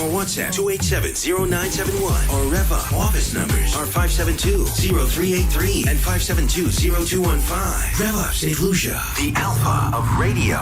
or WhatsApp 287-0971 or Rev-Up office numbers are 572-0383 and 572-0215. Rev-Up St. Lucia, the alpha of radio.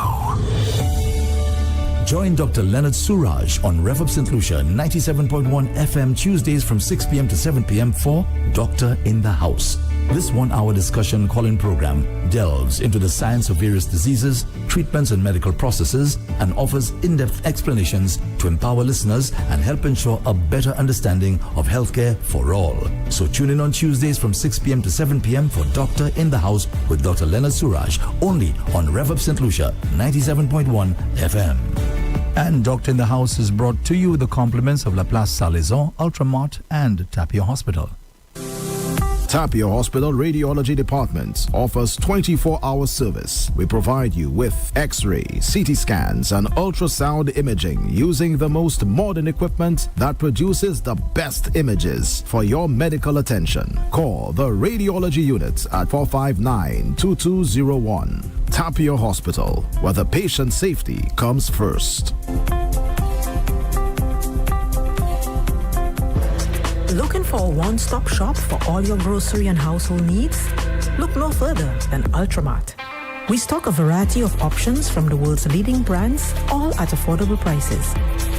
Join Dr. Leonard Suraj on Rev-Up St. Lucia 97.1 FM Tuesdays from 6 p.m. to 7 p.m. for Doctor in the House. This 1-hour discussion call-in program delves into the science of various diseases, treatments and medical processes, and offers in-depth explanations to empower listeners and help ensure a better understanding of healthcare for all. So tune in on Tuesdays from 6 p.m. to 7 p.m. for Doctor in the House with Dr. Leonard Suraj, only on Rev-Up St. Lucia 97.1 FM. And Doctor in the House is brought to you with the compliments of Laplace Salaison, Ultramart, and Tapio Hospital. Tapio Hospital Radiology Department offers 24-hour service. We provide you with X-ray, CT scans, and ultrasound imaging using the most modern equipment that produces the best images for your medical attention. Call the Radiology Unit at 459-2201. Tapio Hospital, where the patient's safety comes first. Looking for a one-stop shop for all your grocery and household needs? Look no further than Ultramart. We stock a variety of options from the world's leading brands, all at affordable prices.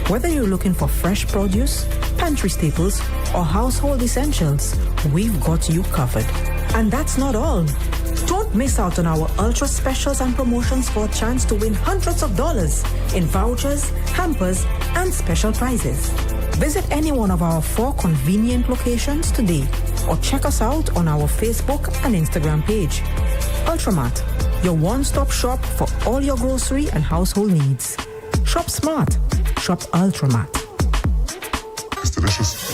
Whether you're looking for fresh produce, pantry staples, or household essentials, we've got you covered. And that's not all. Don't miss out on our ultra specials and promotions for a chance to win hundreds of dollars in vouchers, hampers, and special prizes. Visit any one of our 4 convenient locations today or check us out on our Facebook and Instagram page. Ultramart, your one-stop shop for all your grocery and household needs. Shop smart. Shop Ultramart. It's delicious.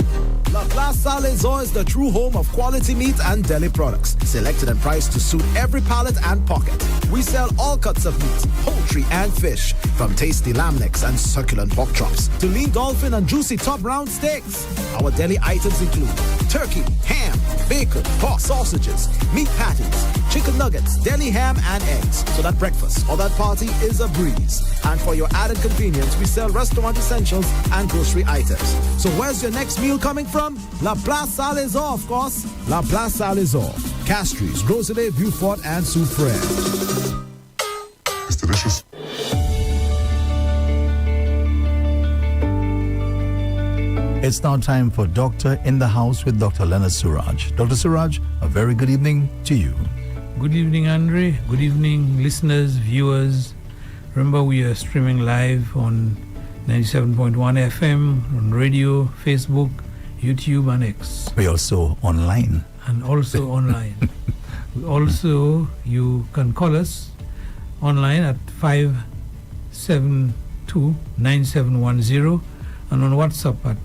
Laplace Salaison is the true home of quality meat and deli products, selected and priced to suit every palate and pocket. We sell all cuts of meat, poultry and fish, from tasty lamb necks and succulent pork chops to lean dolphin and juicy top round steaks. Our deli items include turkey, ham, bacon, pork sausages, meat patties, chicken nuggets, deli ham and eggs, so that breakfast or that party is a breeze. And for your added convenience, we sell restaurant essentials and grocery items. So where's your next meal coming from? Laplace Salaison, of course. Laplace Salaison, Castries, Rosalie, Beaufort, and Soufrière. It's delicious. It's now time for Doctor in the House with Dr. Leonard Suraj. Dr. Suraj, a very good evening to you. Good evening, Andre. Good evening, listeners, viewers. Remember, we are streaming live on 97.1 FM, on radio, Facebook, YouTube, and X. We're also online. And also online. Also, you can call us online at 572-9710 and on WhatsApp at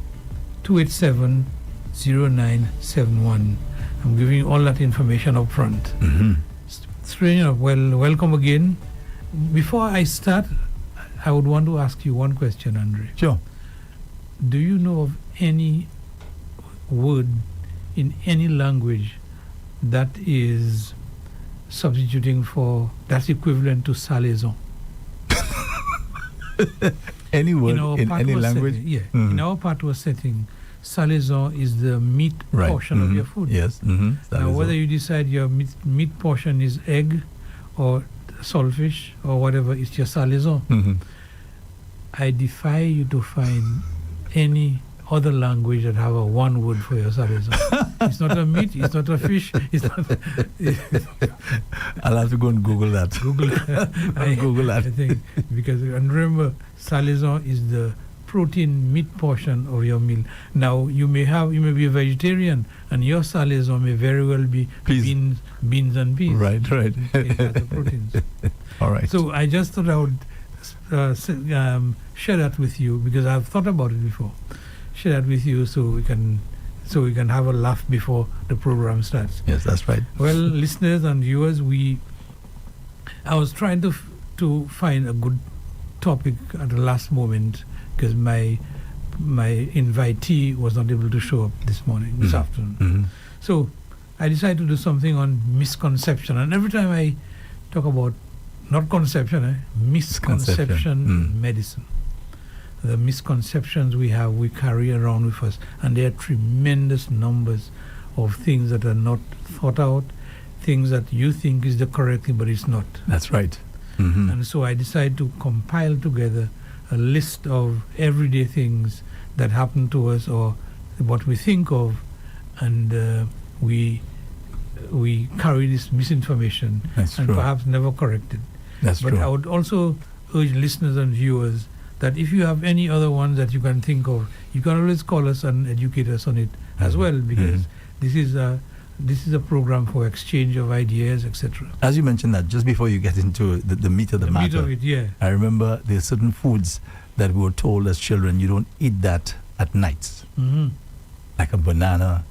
287-0971. I'm giving you all that information up front. Mm-hmm. Strange enough, well, welcome again. Before I start, I would want to ask you one question, Andre. Sure. Do you know of any word in any language that is substituting for, that's equivalent to salaison? Any word in any language? Setting, yeah. In our patois setting, salaison is the meat portion of your food. Yes. Now, whether you decide your meat portion is egg or saltfish or whatever, it's your salaison. I defy you to find any other language that have a one word for your salaison. It's not a meat, it's not a fish, it's not... I'll have to go and Google that. Google that. I think, because, and remember, salaison is the protein meat portion of your meal. Now, you may be a vegetarian, and your salaison may very well be beans and peas. Right. It has the proteins. All right. So I just thought I would share that with you, because I've thought about it before. Share that with you so we can have a laugh before the program starts. Yes, that's right. Well, listeners and viewers, I was trying to find a good topic at the last moment, because my invitee was not able to show up this afternoon. So I decided to do something on misconception. And every time I talk about, not conception, misconception in medicine, the misconceptions we have, we carry around with us. And there are tremendous numbers of things that are not thought out, things that you think is the correct thing, but it's not. That's right. Mm-hmm. And so I decided to compile together a list of everyday things that happen to us or what we think of, and we carry this misinformation. That's and true. Perhaps never correct it. That's but true. I would also urge listeners and viewers that if you have any other ones that you can think of, you can always call us and educate us on it as well, because this is a program for exchange of ideas, etc. As you mentioned that, just before you get into the meat of the matter, meat of it, yeah. I remember there are certain foods that we were told as children, you don't eat that at night. Mm-hmm. Like a banana.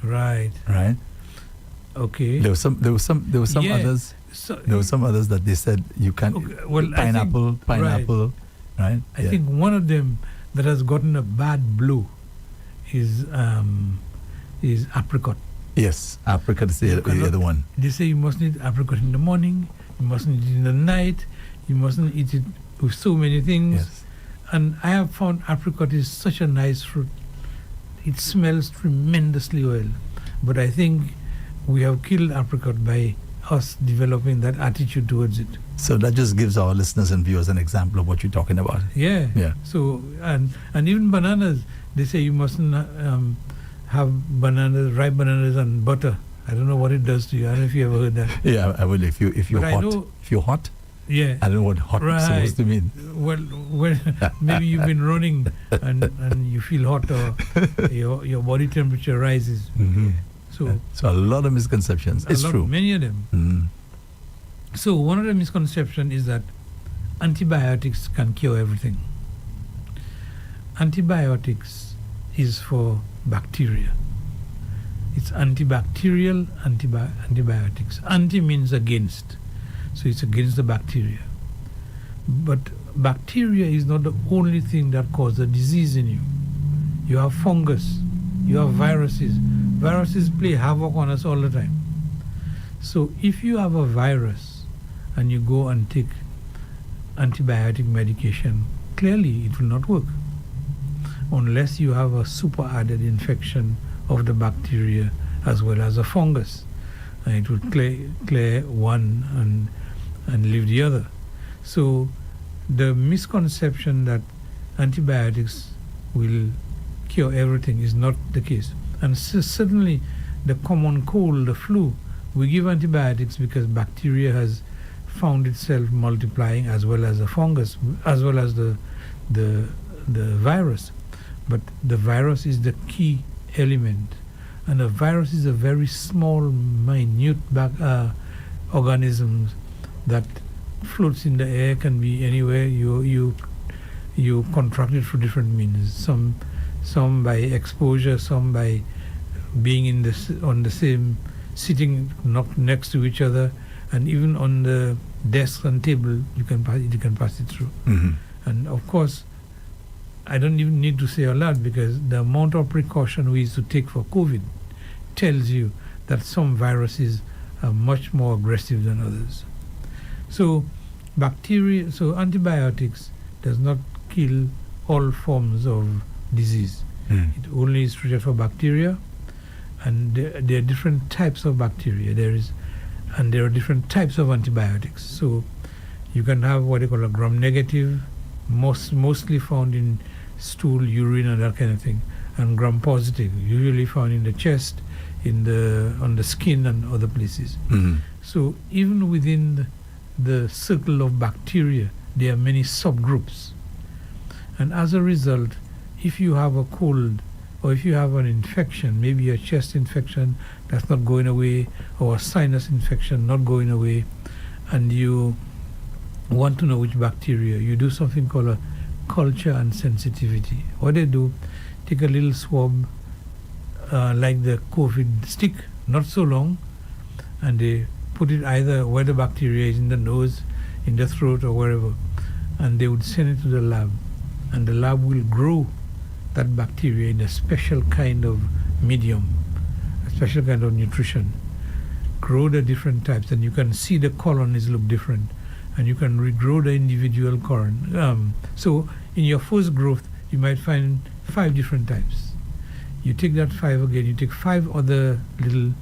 Right. Right? Okay. There were some Yeah. others. So, There were some others that they said you can't. Okay, well, pineapple, right? I think one of them that has gotten a bad blow is apricot. Yes, apricot is the other one. They say you mustn't eat apricot in the morning, you mustn't eat it in the night, you mustn't eat it with so many things. Yes. And I have found apricot is such a nice fruit. It smells tremendously well. But I think we have killed apricot by us developing that attitude towards it. So that just gives our listeners and viewers an example of what you're talking about. Yeah. Yeah. So, and even bananas, they say you mustn't have bananas, ripe bananas and butter. I don't know what it does to you. I don't know if you ever heard that. Yeah, I will. If you're But hot, if you're hot, yeah. I don't know what hot is supposed to mean. Well, maybe you've been running and you feel hot, or your body temperature rises. Mm-hmm. So a lot of misconceptions. It's true. Many of them. Mm. So one of the misconceptions is that antibiotics can cure everything. Antibiotics is for bacteria. It's antibacterial antibiotics. Anti means against. So it's against the bacteria. But bacteria is not the only thing that causes a disease in you. You have fungus. You have viruses. Viruses play havoc on us all the time. So if you have a virus and you go and take antibiotic medication, clearly it will not work unless you have a super added infection of the bacteria as well as a fungus. And it will clear one and leave the other. So the misconception that antibiotics will cure everything is not the case. And certainly the common cold, the flu, we give antibiotics because bacteria has found itself multiplying as well as the fungus, as well as the virus. But the virus is the key element. And the virus is a very small, minute organism that floats in the air, can be anywhere. You contract it through different means. Some by exposure, some by being on the same, sitting next to each other, and even on the desk and table, you can pass it through. Mm-hmm. And of course, I don't even need to say a lot, because the amount of precaution we used to take for COVID tells you that some viruses are much more aggressive than others. So antibiotics does not kill all forms of disease. It only is treated for bacteria, and there are different types of bacteria. There are different types of antibiotics. So you can have what they call a gram-negative, mostly found in stool, urine, and that kind of thing, and gram-positive, usually found in the chest, on the skin and other places. Mm-hmm. So even within the circle of bacteria, there are many subgroups. And as a result, if you have a cold or if you have an infection, maybe a chest infection that's not going away, or a sinus infection not going away, and you want to know which bacteria, you do something called a culture and sensitivity. What they do, take a little swab, like the COVID stick, not so long, and they put it either where the bacteria is, in the nose, in the throat, or wherever, and they would send it to the lab, and the lab will grow that bacteria in a special kind of medium, a special kind of nutrition, grow the different types, and you can see the colonies look different, and you can regrow the individual colony. So in your first growth, you might find 5 different types. You take that 5 again, you take 5 other little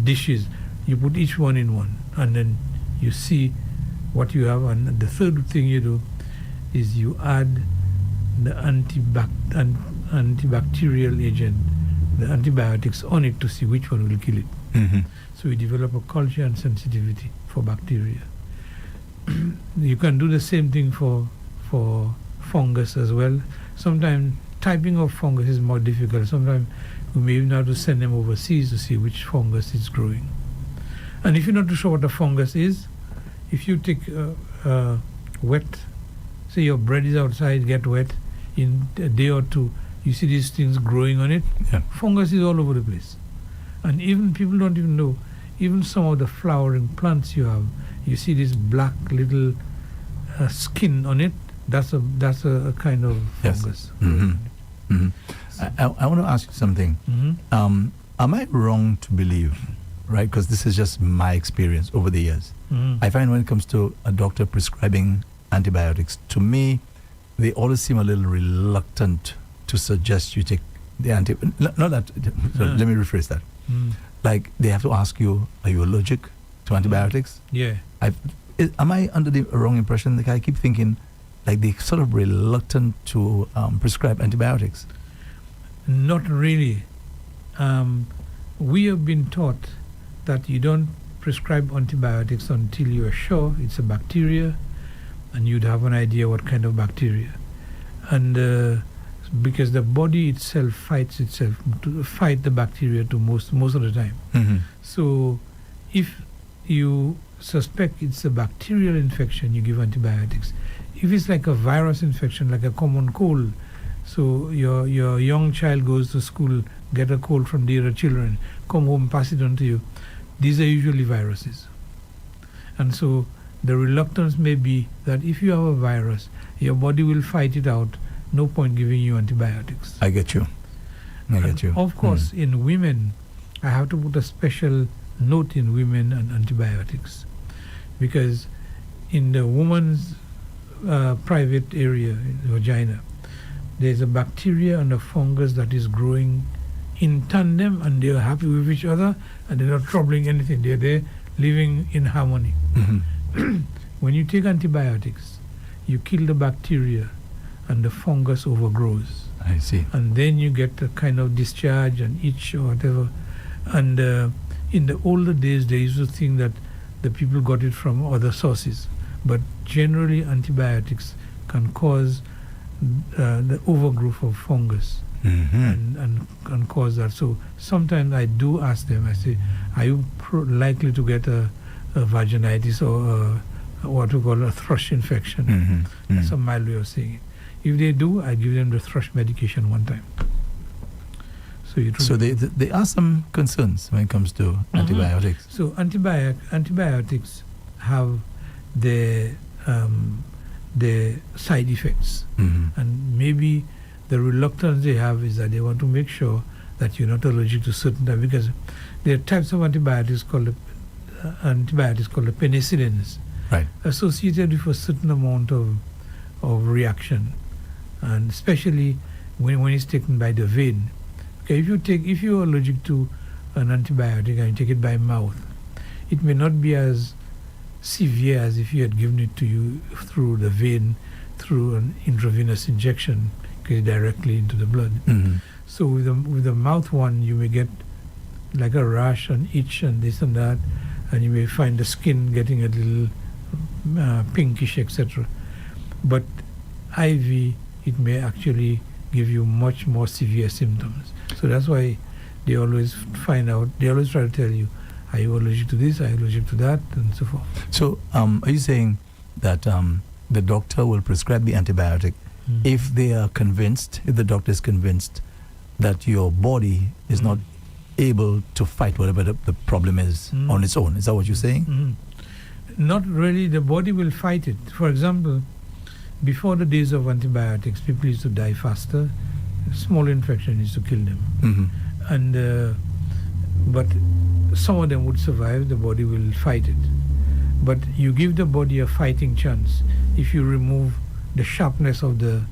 dishes, you put each one in one, and then you see what you have. And the third thing you do is you add the antibacterial agent, the antibiotics on it to see which one will kill it. So we develop a culture and sensitivity for bacteria. You can do the same thing for fungus as well. Sometimes typing of fungus is more difficult. Sometimes we may even have to send them overseas to see which fungus is growing. And if you're not too sure what a fungus is, if you take wet, say your bread is outside, get wet, in a day or two, you see these things growing on it. Yeah. Fungus is all over the place. And even people don't even know, even some of the flowering plants you have, you see this black little skin on it. That's a kind of fungus. I want to ask you something. Am I wrong to believe, right? Because this is just my experience over the years. I find when it comes to a doctor prescribing antibiotics, to me, they always seem a little reluctant to suggest you take the let me rephrase that. Like they have to ask you, are you allergic to antibiotics? Yeah. Am I under the wrong impression? Like I keep thinking, like they're sort of reluctant to prescribe antibiotics. Not really. We have been taught that you don't prescribe antibiotics until you are sure it's a bacteria and you'd have an idea what kind of bacteria. And because the body itself fights itself to fight the bacteria to most of the time. So if you suspect it's a bacterial infection, you give antibiotics. If it's like a virus infection, like a common cold, so your young child goes to school, get a cold from the other children, come home, pass it on to you. These are usually viruses. And so the reluctance may be that if you have a virus, your body will fight it out. No point giving you antibiotics. I get you. Of course, in women, I have to put a special note in women and antibiotics, because in the woman's private area, vagina, there's a bacteria and a fungus that is growing in tandem, and they're happy with each other, and they're not troubling anything. They're there living in harmony. When you take antibiotics, you kill the bacteria, and the fungus overgrows. I see. And then you get a kind of discharge and itch or whatever. And in the older days, they used to think that the people got it from other sources. But generally, antibiotics can cause the overgrowth of fungus and cause that. So sometimes I do ask them, I say, are you likely to get a vaginitis or what we call a thrush infection? That's a mild way of saying it. If they do, I give them the thrush medication one time. So there are some concerns when it comes to antibiotics. So antibiotics have their side effects, and maybe the reluctance they have is that they want to make sure that you're not allergic to certain types, because there are types of antibiotics called the penicillins, right, associated with a certain amount of reaction, and especially when it's taken by the vein. Okay, if you're allergic to an antibiotic and you take it by mouth, it may not be as severe as if you had given it to you through the vein, through an intravenous injection, directly into the blood. So with the mouth one, you may get like a rash and itch and this and that, and you may find the skin getting a little pinkish, etc. But IV, it may actually give you much more severe symptoms. So that's why they always try to tell you, are you allergic to this, are you allergic to that, and so forth. So are you saying that the doctor will prescribe the antibiotic if the doctor is convinced that your body is not able to fight whatever the problem is on its own? Is that what you're saying? Not really. The body will fight it. For example, before the days of antibiotics, people used to die faster. Small infection used to kill them. And but some of them would survive. The body will fight it. But you give the body a fighting chance if you remove the sharpness of the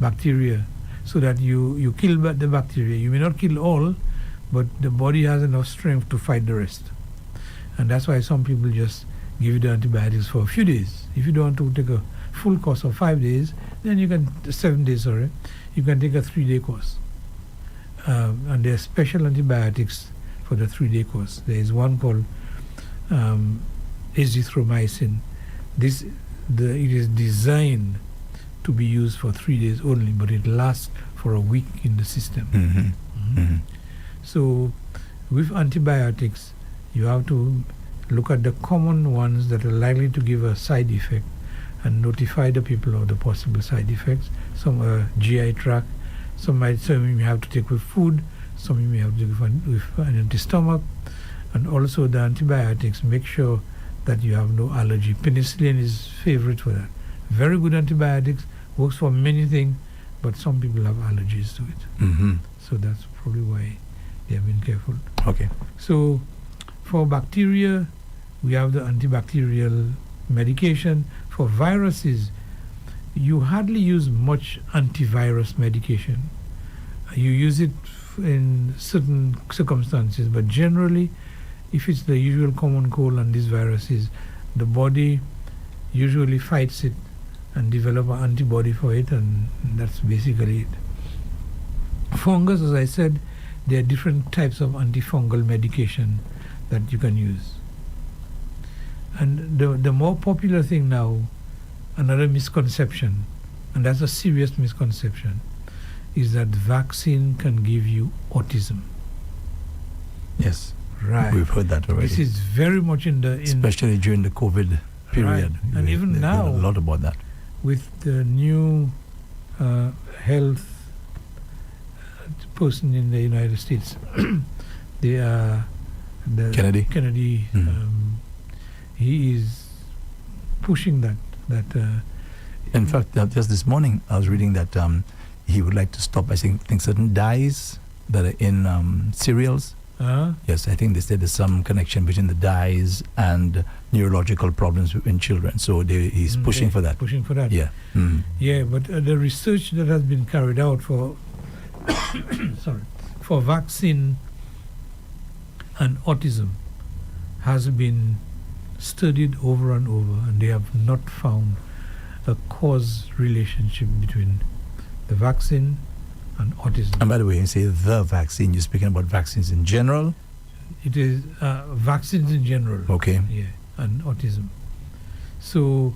bacteria, so that you kill the bacteria. You may not kill all, but the body has enough strength to fight the rest. And that's why some people just give you the antibiotics for a few days. If you don't want to take a full course of 5 days, then you can, 7 days, sorry, you can take a 3-day course. And there are special antibiotics for the 3-day course. There is one called azithromycin. It is designed to be used for 3 days only, but it lasts for a week in the system. So with antibiotics, you have to look at the common ones that are likely to give a side effect and notify the people of the possible side effects. Some are GI tract, some you may have to take with food, some you may have to take with an empty stomach, and also the antibiotics, make sure that you have no allergy. Penicillin is favorite for that. Very good antibiotics, works for many things, but some people have allergies to it. So that's probably why they have been careful. Okay. So for bacteria, we have the antibacterial medication. For viruses, you hardly use much antivirus medication. You use it in certain circumstances, but generally, if it's the usual common cold and these viruses, the body usually fights it and develop an antibody for it, and that's basically it. Fungus, as I said, there are different types of antifungal medication that you can use. And the more popular thing now, another misconception, and that's a serious misconception, is that vaccine can give you autism. Yes. Right. We've heard that already. This is very much especially during the COVID period. Right. And even We've now, heard a lot about that. with the new health person in the United States, the Kennedy, he is pushing that. In fact, just this morning, I was reading that he would like to stop, I think certain dyes that are in cereals. Yes, I think they said there's some connection between the dyes and neurological problems in children. So he's pushing for that. Pushing for that. Yeah. Yeah, but the research that has been carried out for for vaccine and autism has been studied over and over, and they have not found a cause relationship between the vaccine and autism. And by the way, you say the vaccine, you're speaking about vaccines in general? It is vaccines in general. Okay. Yeah, and autism. So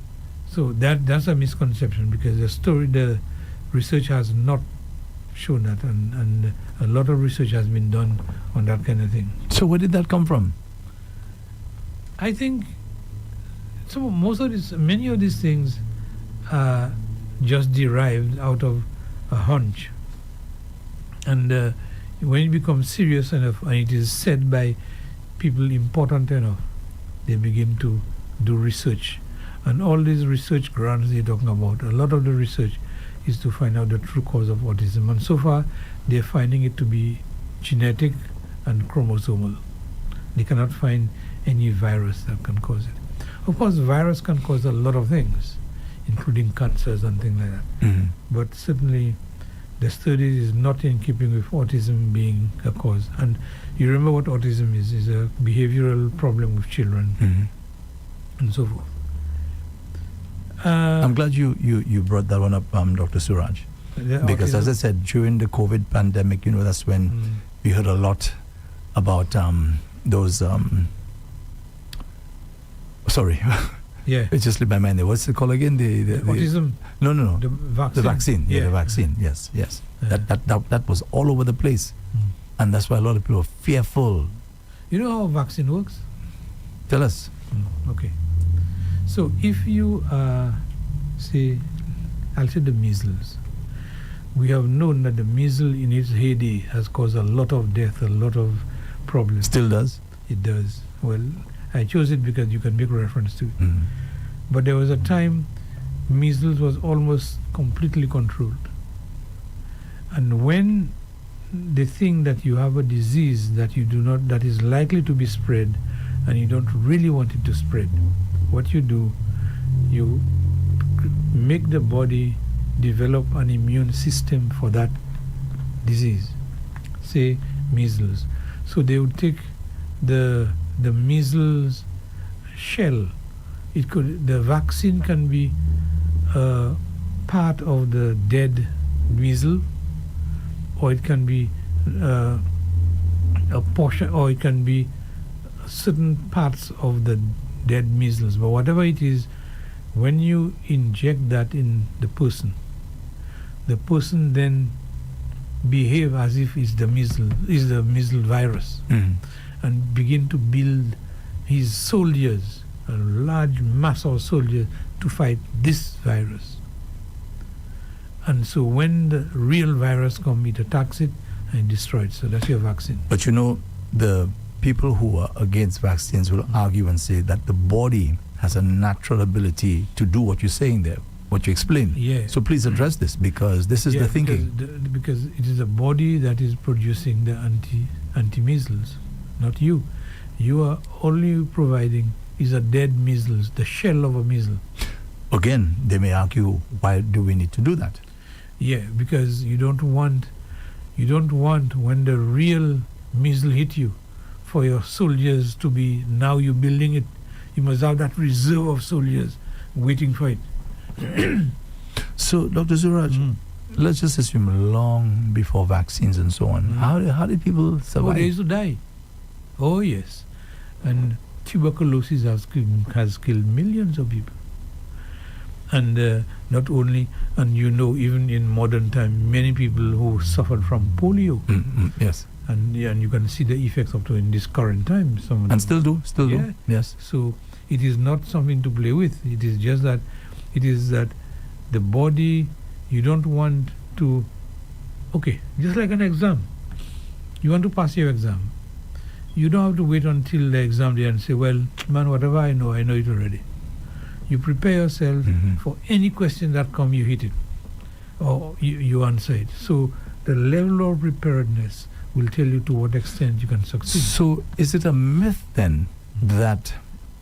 that's a misconception, because the research has not shown that, and a lot of research has been done on that kind of thing. So where did that come from? I think many of these things are just derived out of a hunch. And when it becomes serious enough and it is said by people important enough, they begin to do research. And all these research grants they're talking about, a lot of the research is to find out the true cause of autism. And so far, they're finding it to be genetic and chromosomal. They cannot find any virus that can cause it. Of course, virus can cause a lot of things, including cancers and things like that. But certainly, the study is not in keeping with autism being a cause. And you remember what autism is a behavioral problem with children and so forth. I'm glad you brought that one up, Dr. Suraj. Because as I said, during the COVID pandemic, that's when we heard a lot about those... sorry. Yeah. It just slipped my mind there. What's it called again? The autism? No. The vaccine. The vaccine. Yeah, yeah. The vaccine. Yes. That was all over the place. And that's why a lot of people are fearful. You know how a vaccine works? Tell us. Okay. So if you say, I'll say the measles. We have known that the measles in its heyday has caused a lot of death, a lot of problems. Still does? It does. Well, I chose it because you can make reference to it. But there was a time measles was almost completely controlled. And when they think that you have a disease that is likely to be spread, and you don't really want it to spread, what you do, you make the body develop an immune system for that disease, say measles. So they would take the measles shell. The vaccine can be part of the dead measles, or it can be a portion, or it can be certain parts of the dead measles. But whatever it is, when you inject that in the person then behave as if it's the measles virus, and begin to build his soldiers, a large mass of soldiers, to fight this virus. And so when the real virus comes, it attacks it and destroys it. So that's your vaccine. But the people who are against vaccines will argue and say that the body has a natural ability to do what you're saying there, what you explained. Yeah. So please address this, because this is the thinking. Because it is the body that is producing the anti-measles, not you. You are only providing is a dead measles, the shell of a measles. Again, they may argue, why do we need to do that? Yeah, because you don't want when the real measles hit you, for your soldiers to be, now you're building it. You must have that reserve of soldiers waiting for it. So, Dr. Suraj, let's just assume long before vaccines and so on, how did people survive? Oh, they used to die. Oh, yes. And tuberculosis has killed millions of people. And not only, and even in modern time, many people who suffered from polio. Yes. And you can see the effects of it in this current time. And still do. Yes. So it is not something to play with. It is just that the body, you don't want to, just like an exam. You want to pass your exam. You don't have to wait until the exam day and say, well, man, whatever I know it already. You prepare yourself for any question that comes, you hit it, or you answer it. So the level of preparedness will tell you to what extent you can succeed. So is it a myth then that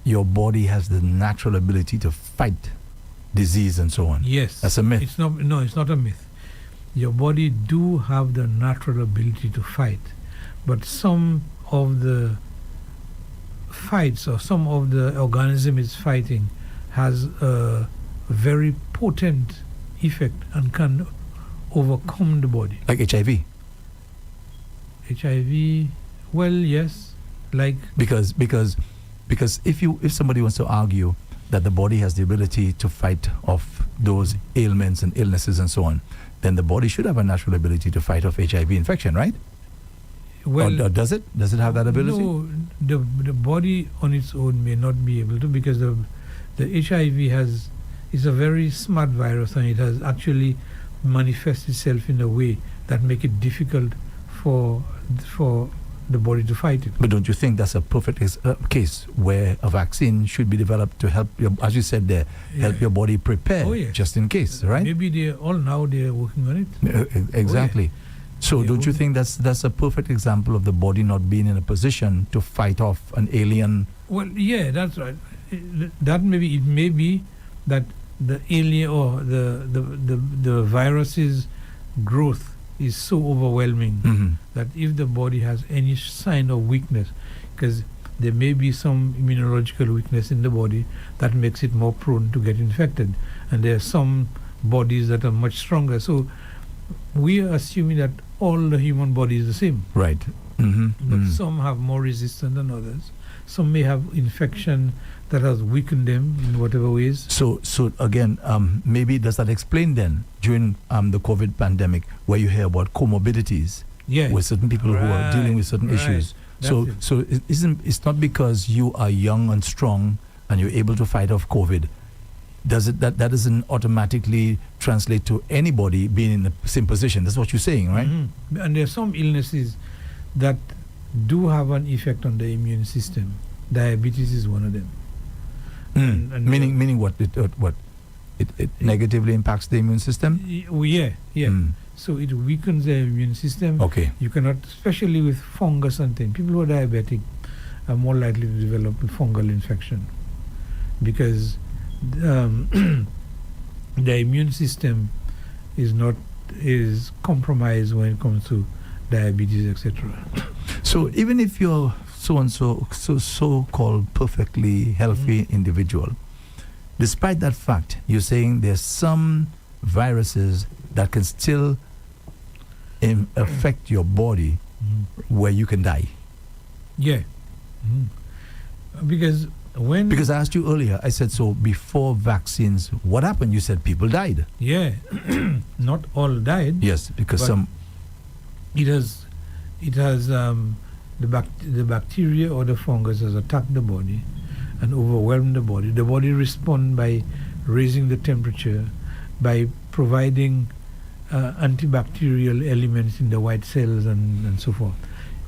your body has the natural ability to fight disease and so on? Yes. That's a myth. It's not a myth. Your body do have the natural ability to fight, but some of the fights or some of the organism is fighting has a very potent effect and can overcome the body. Like HIV? HIV, well, yes. Like because if somebody wants to argue that the body has the ability to fight off those ailments and illnesses and so on, then the body should have a natural ability to fight off HIV infection, right? Well, or does it? Does it have that ability? No, the body on its own may not be able to, because the HIV is a very smart virus, and it has actually manifested itself in a way that make it difficult for the body to fight it. But don't you think that's a perfect case where a vaccine should be developed to help your, as you said there, help your body prepare just in case, right? Maybe they're working on it. Exactly. Oh, yeah. So don't you think that's a perfect example of the body not being in a position to fight off an alien? Well, yeah, that's right. It may be that the alien or the virus's growth is so overwhelming that if the body has any sign of weakness, because there may be some immunological weakness in the body that makes it more prone to get infected, and there are some bodies that are much stronger. So we are assuming that all the human body is the same. Right. But some have more resistance than others. Some may have infection that has weakened them in whatever ways. So again, maybe does that explain then, during the COVID pandemic, where you hear about comorbidities with certain people who are dealing with certain issues? So it's not because you are young and strong and you're able to fight off COVID. That doesn't automatically translate to anybody being in the same position. That's what you're saying, right? And there are some illnesses that do have an effect on the immune system. Diabetes is one of them. And meaning what? It negatively impacts the immune system? Yeah. So it weakens the immune system. Okay. You cannot, especially with fungus and things. People who are diabetic are more likely to develop a fungal infection, because the immune system is compromised when it comes to diabetes, etc. So even if you're so-called perfectly healthy individual, despite that fact, you're saying there's some viruses that can still affect your body where you can die. Yeah. Because I asked you earlier, I said, so before vaccines, what happened? You said people died. Yeah. Not all died. Yes, because some... It has the bacteria or the fungus has attacked the body and overwhelmed the body. The body responds by raising the temperature, by providing antibacterial elements in the white cells and so forth.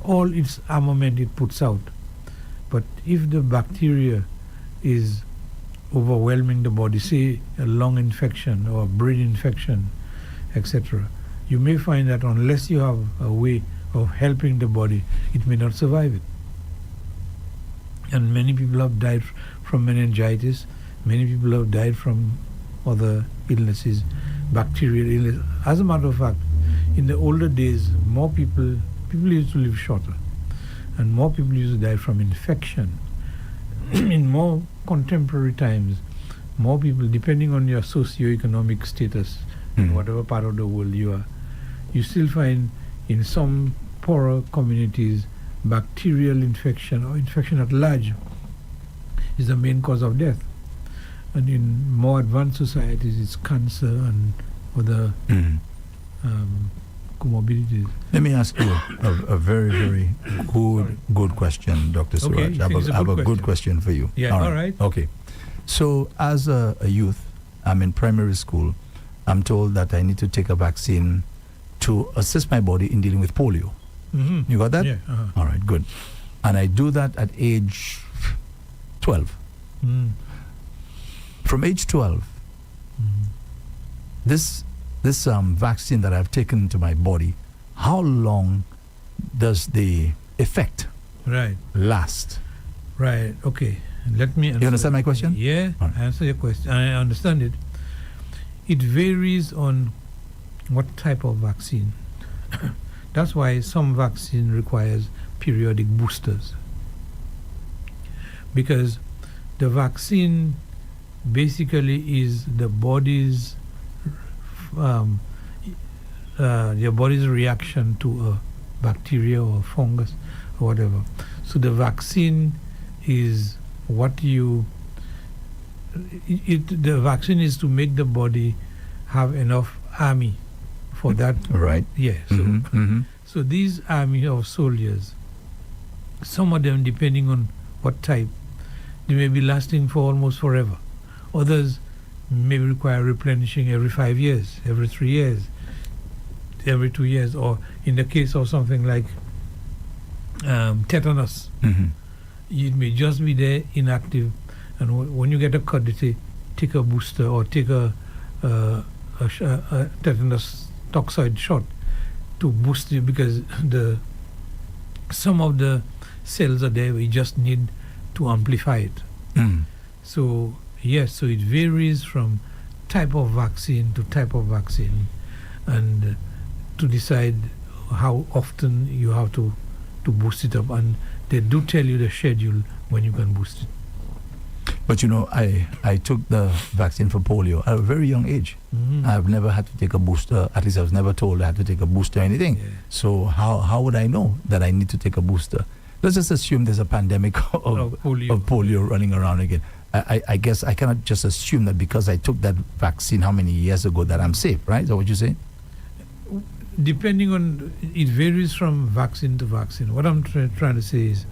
All its armament it puts out. But if the bacteria is overwhelming the body, say a lung infection or a brain infection, etc., you may find that unless you have a way of helping the body, it may not survive it. And many people have died from meningitis. Many people have died from other illnesses, bacterial illness. As a matter of fact, in the older days, more people used to live shorter, and more people used to die from infection. In more contemporary times, more people, depending on your socio-economic status, in whatever part of the world you are, you still find in some poorer communities, bacterial infection or infection at large is the main cause of death. And in more advanced societies, it's cancer and other comorbidities. Let me ask you a very, very good question, Dr. Suraj. I have a good question for you. Yeah, all right. Okay. So as a youth, I'm in primary school. I'm told that I need to take a vaccine to assist my body in dealing with polio. You got that? Yeah. All right, good. And I do that at age 12. From age 12, this vaccine that I've taken into my body, how long does the effect last? Right. Okay. Let me answer. You understand my question? Yeah, Right. I answer your question. I understand it. It varies on what type of vaccine. That's why some vaccine requires periodic boosters. Because the vaccine basically is the body's your body's reaction to a bacteria or fungus or whatever. So the vaccine is what the vaccine is to make the body have enough army for that. Right. Yeah. So, so these army of soldiers, some of them, depending on what type, they may be lasting for almost forever. Others may require replenishing every 5 years, every 3 years, every 2 years, or in the case of something like tetanus, it may just be there inactive, and when you get a cut, they say take a booster or take a tetanus toxoid shot to boost it, because some of the cells are there, we just need to amplify it. So yes, so it varies from type of vaccine to type of vaccine, and to decide how often you have to boost it up, and they do tell you the schedule when you can boost it. But you know, I took the vaccine for polio at a very young age. I've never had to take a booster. At least I was never told I had to take a booster or anything. Yeah. So how would I know that I need to take a booster? Let's just assume there's a pandemic of polio running around again. I guess I cannot just assume that because I took that vaccine how many years ago that I'm safe, right? Is that what you say? Depending on, it varies from vaccine to vaccine. What I'm trying to say is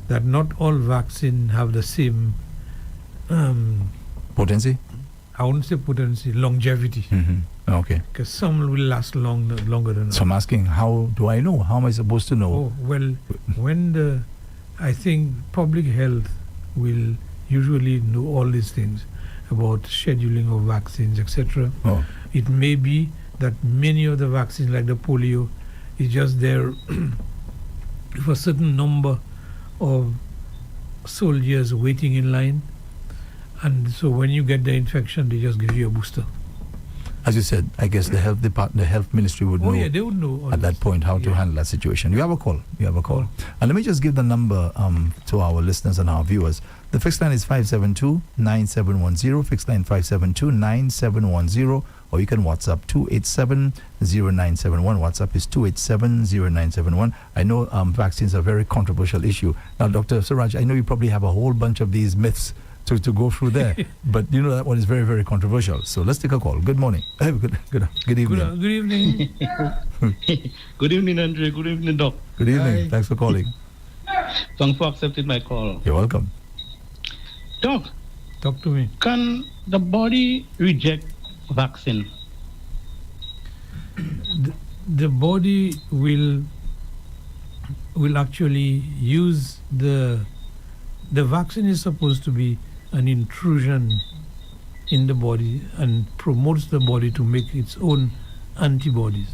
that not all vaccines have the same potency? I wouldn't say potency, longevity. Okay. Because some will last longer than others. So I'm asking, how do I know? How am I supposed to know? Oh, well, I think public health will usually know all these things about scheduling of vaccines, etc. It may be that many of the vaccines, like the polio, is just there for a certain number of soldiers waiting in line, and so when you get the infection, they just give you a booster. as you said, I guess the health ministry would know. Yeah, they would know all At that this. point, how to handle that situation. You have a call. And let me just give the number to our listeners and our viewers. The fixed line is 572-9710, fixed line 572-9710, or you can WhatsApp 287-0971. WhatsApp is 287-0971. I know vaccines are a very controversial issue. Now, Dr. Suraj, I know you probably have a whole bunch of these myths to go through there, but you know that one is very, very controversial. So let's take a call. Good morning. Good evening. Good evening. Good evening, Andre. Good evening, Doc. Good evening. Hi. Thanks for calling. Thanks for accepting my call. You're welcome. Doc, Talk to me. can the body reject vaccine? The body will actually use the vaccine is supposed to be an intrusion in the body and promotes the body to make its own antibodies.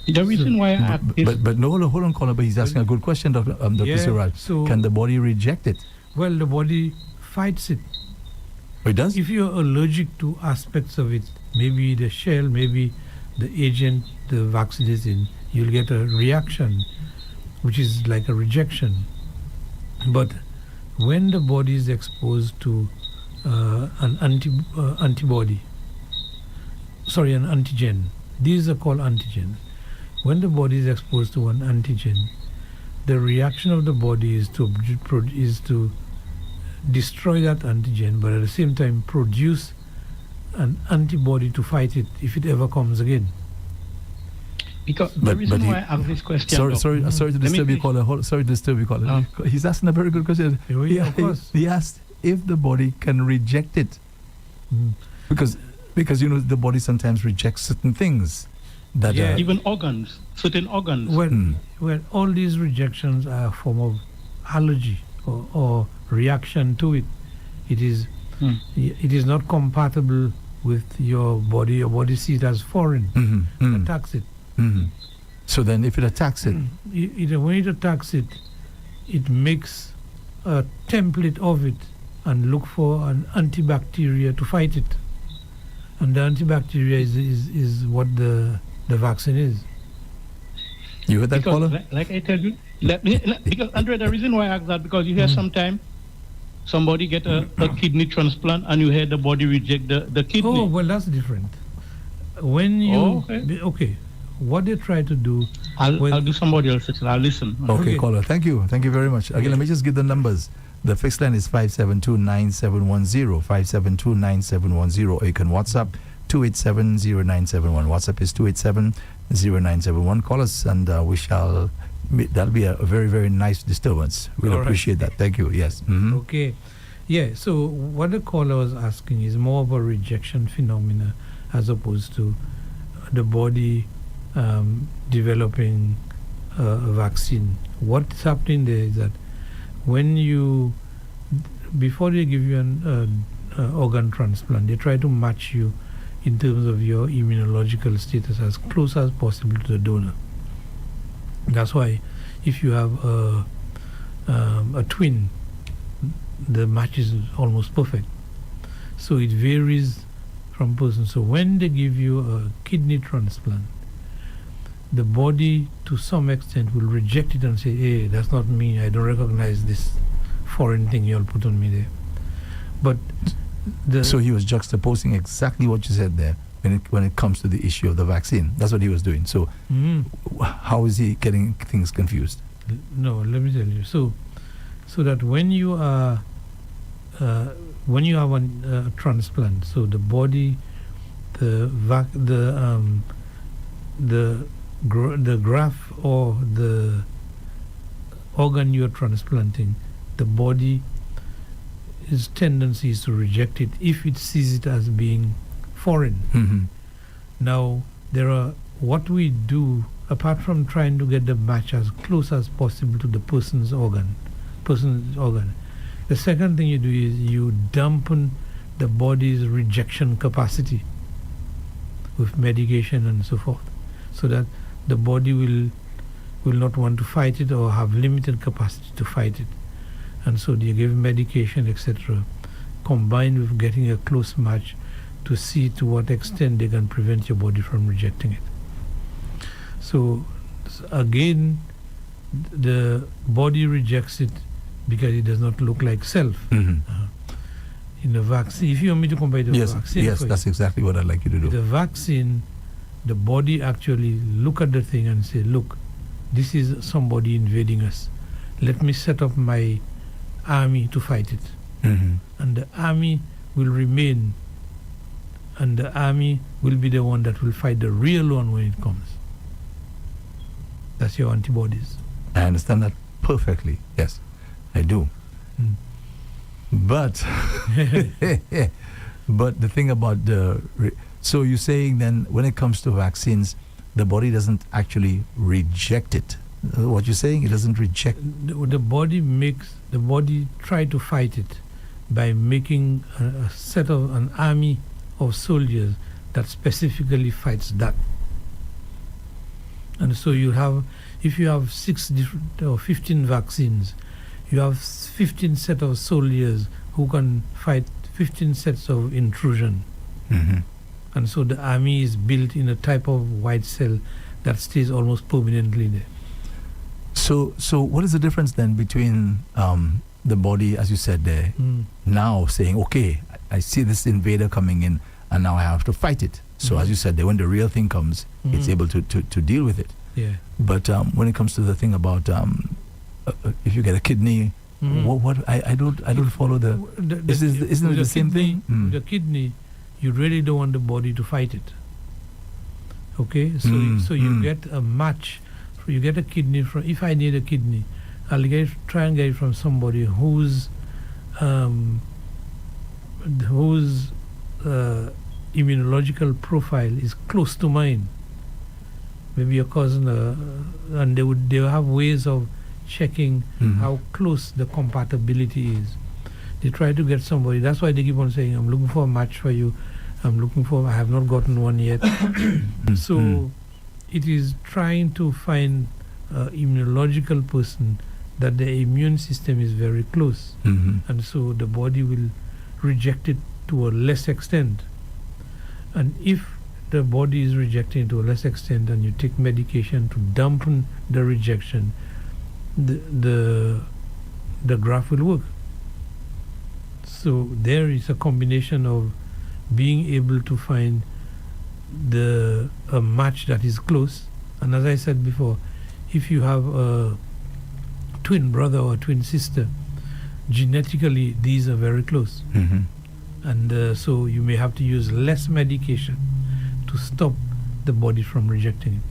The reason why I ask is... But no, hold on, caller, but he's asking a good question, Dr. Yeah, Suraj. so- Can the body reject it? Well, the body fights it. Oh, it does? If you're allergic to aspects of it, maybe the shell, maybe the agent the vaccine is in, you'll get a reaction, which is like a rejection. But when the body is exposed to an antibody, an antigen, these are called antigens. When the body is exposed to an antigen, the reaction of the body is to destroy that antigen, but at the same time produce an antibody to fight it if it ever comes again. Because the reason why I ask this question... Sorry to disturb you, caller. Sorry to disturb you, caller. He's asking a very good question. Yeah, of course. He asked if the body can reject it. Because you know the body sometimes rejects certain things. That even organs, certain organs. Well, all these rejections are a form of allergy or reaction to it. It is not compatible with your body. Your body sees it as foreign. It attacks it. So then if it attacks it... when it attacks it, it makes a template of it and look for an antibacteria to fight it. And the antibacteria is what the vaccine is. You heard that, caller? Like I tell you, because Andre, the reason why I ask that, because you hear sometime somebody get a kidney transplant and you hear the body reject the kidney. Oh, well, that's different. When you... Okay. What they try to do... I'll do somebody else's. I'll listen. Okay, caller. Thank you very much. Again, let me just give the numbers. The fixed line is 572-9710, 572-9710, or you can WhatsApp 287-0971. WhatsApp is 287-0971. Call us and that'll be a very, very nice disturbance. We'll appreciate that. Thank you. Yes. Okay. Yeah, so what the caller was asking is more of a rejection phenomena as opposed to the body developing a vaccine. What's happening there is that before they give you an organ transplant, they try to match you in terms of your immunological status as close as possible to the donor. That's why if you have a twin, the match is almost perfect. So it varies from person. So when they give you a kidney transplant, the body to some extent will reject it and say, hey, that's not me, I don't recognize this foreign thing you'll put on me there. But so he was juxtaposing exactly what you said there when it comes to the issue of the vaccine. That's what he was doing. So how is he getting things confused? No, let me tell you. So that when you are when you have a transplant, so the body, the graft or the organ you are transplanting, the body, its tendency is to reject it if it sees it as being foreign. Now, what we do, apart from trying to get the match as close as possible to the person's organ, the second thing you do is you dampen the body's rejection capacity with medication and so forth, so that the body will not want to fight it or have limited capacity to fight it. And so you give medication, etc., combined with getting a close match to see to what extent they can prevent your body from rejecting it. So again, the body rejects it because it does not look like self. In the vaccine, if you want me to compare it to the vaccine. Yes, that's exactly what I'd like you to do. The vaccine, the body actually look at the thing and say, look, this is somebody invading us. Let me set up my army to fight it. And the army will remain, and the army will be the one that will fight the real one when it comes. That's your antibodies. I understand that perfectly. Yes, I do. But but the thing about so you're saying then when it comes to vaccines, the body doesn't actually reject it. What you're saying, it doesn't reject. The body try to fight it by making an army of soldiers that specifically fights that. And so if you have 6 different or 15 vaccines, you have 15 set of soldiers who can fight 15 sets of intrusion. And so the army is built in a type of white cell that stays almost permanently there. So what is the difference then between the body, as you said there, now saying, okay, I see this invader coming in and now I have to fight it. So as you said there, when the real thing comes, it's able to deal with it. Yeah. But when it comes to the thing about if you get a kidney, what I don't follow isn't it the same thing? The kidney, you really don't want the body to fight it. Okay, so you get a match. You get a kidney from. If I need a kidney, I'll try and get it from somebody whose immunological profile is close to mine. Maybe your cousin, and they have ways of checking how close the compatibility is. They try to get somebody. That's why they keep on saying, "I'm looking for a match for you. I have not gotten one yet." So it is trying to find an immunological person that the immune system is very close, and so the body will reject it to a less extent. And if the body is rejecting to a less extent and you take medication to dampen the rejection, the graft will work. So there is a combination of being able to find a match that is close. And as I said before, if you have a twin brother or twin sister, genetically these are very close. And so you may have to use less medication to stop the body from rejecting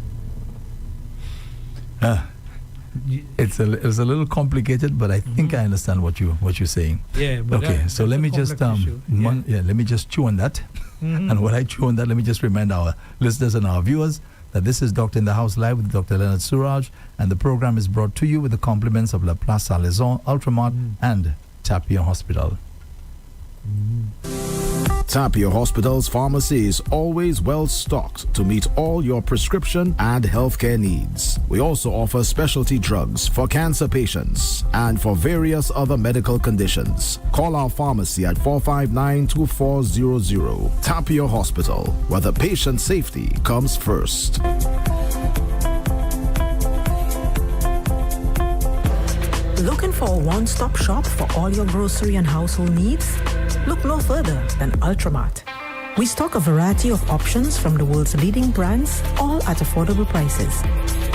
it. It's a little complicated, but I think I understand what you're saying. Yeah. But okay. So let me just let me just chew on that. And when I chew on that, let me just remind our listeners and our viewers that this is Doctor in the House Live with Dr. Leonard Suraj, and the program is brought to you with the compliments of La Place Salaison, Ultramart, and Tapia Hospital. Tapia Hospital's pharmacy is always well stocked to meet all your prescription and healthcare needs. We also offer specialty drugs for cancer patients and for various other medical conditions. Call our pharmacy at 459-2400. Tapia Hospital, where the patient safety comes first. Looking for a one-stop shop for all your grocery and household needs? Look no further than Ultramart. We stock a variety of options from the world's leading brands, all at affordable prices.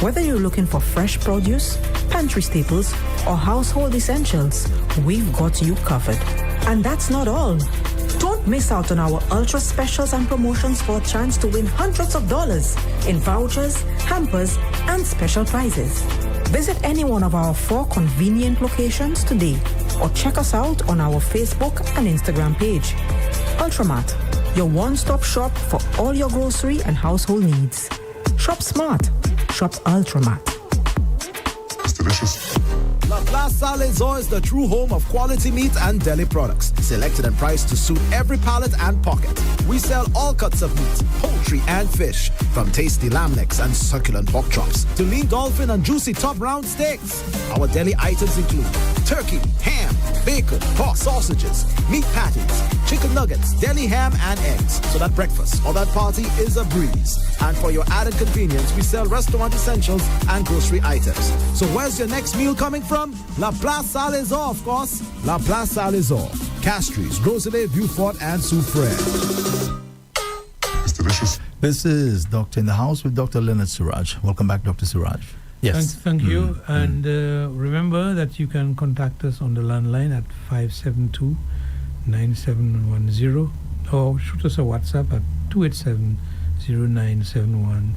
Whether you're looking for fresh produce, pantry staples, or household essentials, we've got you covered. And that's not all. Don't miss out on our ultra specials and promotions for a chance to win hundreds of dollars in vouchers, hampers, and special prizes. Visit any one of our 4 convenient locations today or check us out on our Facebook and Instagram page. Ultramart, your one-stop shop for all your grocery and household needs. Shop smart. Shop Ultramart. It's delicious. La Place Salazar is the true home of quality meat and deli products, selected and priced to suit every palate and pocket. We sell all cuts of meat, poultry and fish, from tasty lamb necks and succulent pork chops to lean dolphin and juicy top round steaks. Our deli items include turkey, ham, bacon, pork sausages, meat patties, chicken nuggets, deli ham and eggs, so that breakfast or that party is a breeze. And for your added convenience, we sell restaurant essentials and grocery items. So where's your next meal coming from? La Place Salazar, of course. La Place Salazar, Castries, Rosalie, Beaufort, and Soufrière. It's delicious. This is Doctor in the House with Dr. Leonard Suraj. Welcome back, Dr. Suraj. Yes. Thank you. And remember that you can contact us on the landline at 572-9710 or shoot us a WhatsApp at 287-0971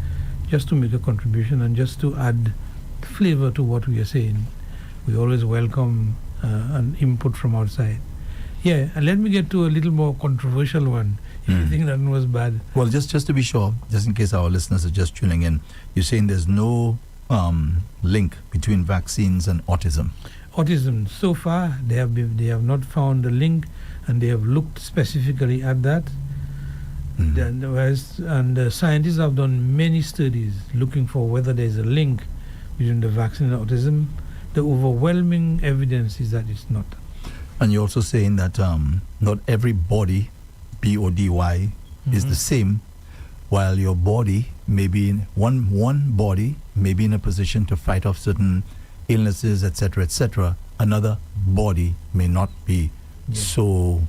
just to make a contribution and just to add flavor to what we are saying. We always welcome an input from outside. Yeah, and let me get to a little more controversial one. If you think that one was bad. Well, just to be sure, just in case our listeners are just tuning in, you're saying there's no link between vaccines and autism. Autism, so far they have not found a link, and they have looked specifically at that. And scientists have done many studies looking for whether there's a link between the vaccine and autism. The overwhelming evidence is that it's not. And you're also saying that not every body, B-O-D-Y, is the same, while your body may be in one body may be in a position to fight off certain illnesses, etc., etc. Another body may not be so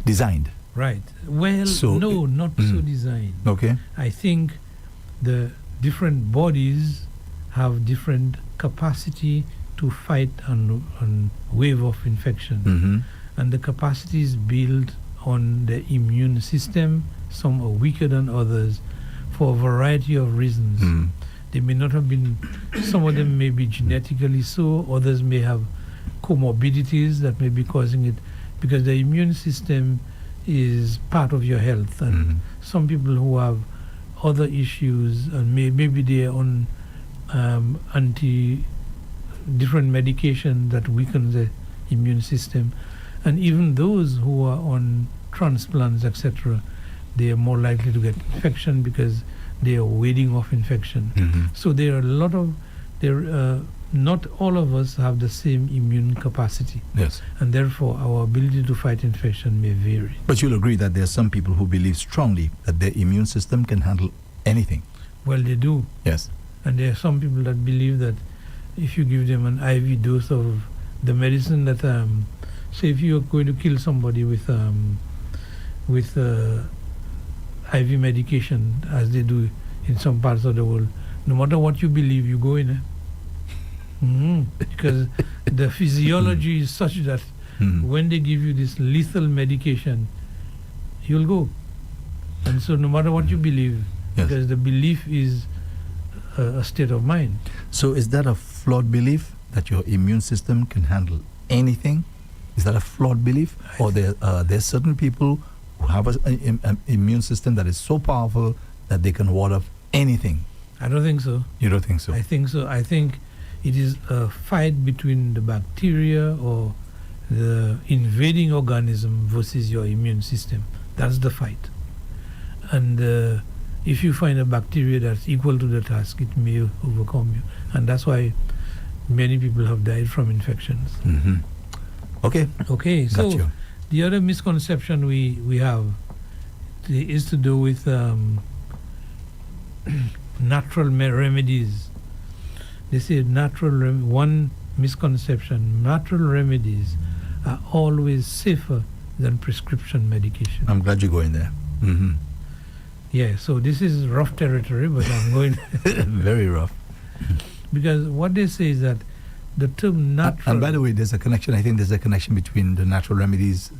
designed. Right. Well, so, no, not so designed. Okay. I think the different bodies have different capacity to fight and wave off infection. And the capacity is built on the immune system. Some are weaker than others for a variety of reasons. They may not have been, some of them may be genetically so, others may have comorbidities that may be causing it, because the immune system is part of your health. And some people who have other issues, and maybe they are on different medication that weakens the immune system, and even those who are on transplants, etc., they are more likely to get infection because they are warding off infection. So there are a lot of not all of us have the same immune capacity. Yes. And therefore our ability to fight infection may vary. But you'll agree that there are some people who believe strongly that their immune system can handle anything. Well, they do. Yes. And there are some people that believe that if you give them an IV dose of the medicine that, say if you're going to kill somebody with IV medication, as they do in some parts of the world, no matter what you believe, you go in. Because the physiology is such that when they give you this lethal medication, you'll go. And so no matter what you believe, because the belief is a state of mind. So is that a flawed belief that your immune system can handle anything? Is that a flawed belief? Or there's certain people who have an immune system that is so powerful that they can ward off anything? I don't think so. You don't think so? I think so. I think it is a fight between the bacteria or the invading organism versus your immune system. That's the fight. And if you find a bacteria that's equal to the task, it may overcome you. And that's why many people have died from infections. Okay. Okay, so you. The other misconception we have is to do with natural remedies. They say one misconception, natural remedies are always safer than prescription medication. I'm glad you're going there. Yeah, so this is rough territory, but I'm going very rough. Because what they say is that the term natural... And by the way, there's a connection. I think there's a connection between the natural remedies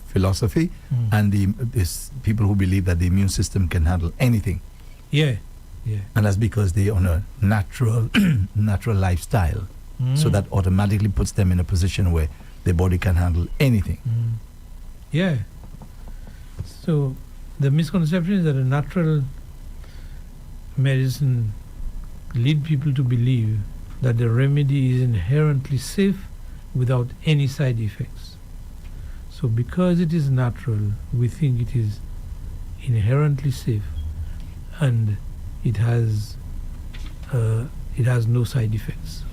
philosophy and these people who believe that the immune system can handle anything. Yeah. And that's because they're on a natural lifestyle. So that automatically puts them in a position where their body can handle anything. Yeah. So the misconception is that a natural medicine lead people to believe that the remedy is inherently safe without any side effects. So because it is natural, we think it is inherently safe, and it has no side effects.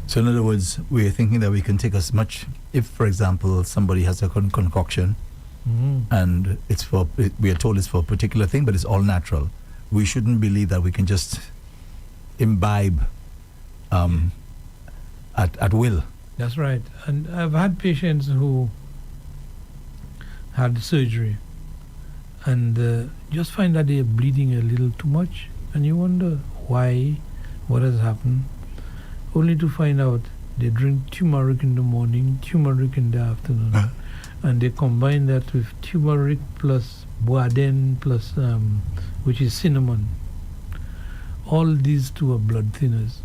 So in other words, we're thinking that we can take as much, if for example somebody has a concoction and we are told it's for a particular thing, but it's all natural, we shouldn't believe that we can just imbibe at will. That's right. And I've had patients who had surgery and just find that they're bleeding a little too much, and you wonder why, what has happened, only to find out they drink turmeric in the morning, turmeric in the afternoon, and they combine that with turmeric plus boaden plus which is cinnamon. All these two are blood thinners.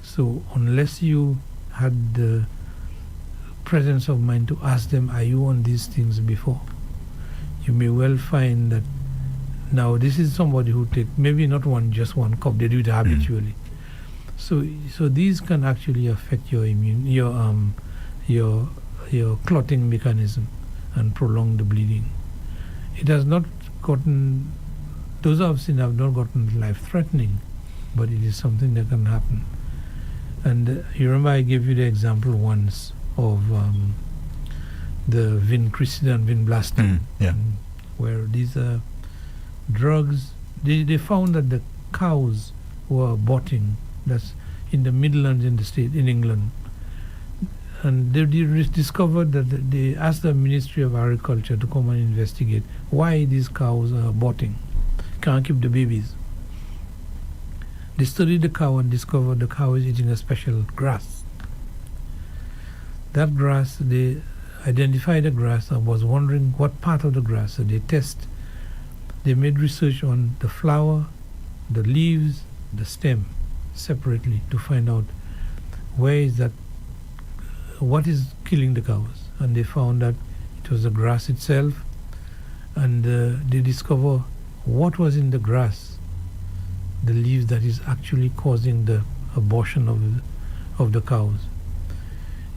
So unless you had the presence of mind to ask them, are you on these things before, you may well find that now this is somebody who take maybe not just one cup, they do it habitually. So these can actually affect your your clotting mechanism and prolong the bleeding. It has not gotten, those I've seen have not gotten life-threatening, but it is something that can happen. And you remember I gave you the example once of the vincristine and vinblastine, where these are drugs. They found that the cows were aborting. That's in the Midlands in the state, in England. And they discovered that they asked the Ministry of Agriculture to come and investigate why these cows are aborting, can't keep the babies. They studied the cow and discovered the cow is eating a special grass. That grass, they identified the grass and was wondering what part of the grass. So they made research on the flower, the leaves, the stem separately to find out where is that, what is killing the cows. And they found that it was the grass itself, and they discovered what was in the grass, the leaves, that is actually causing the abortion of the cows.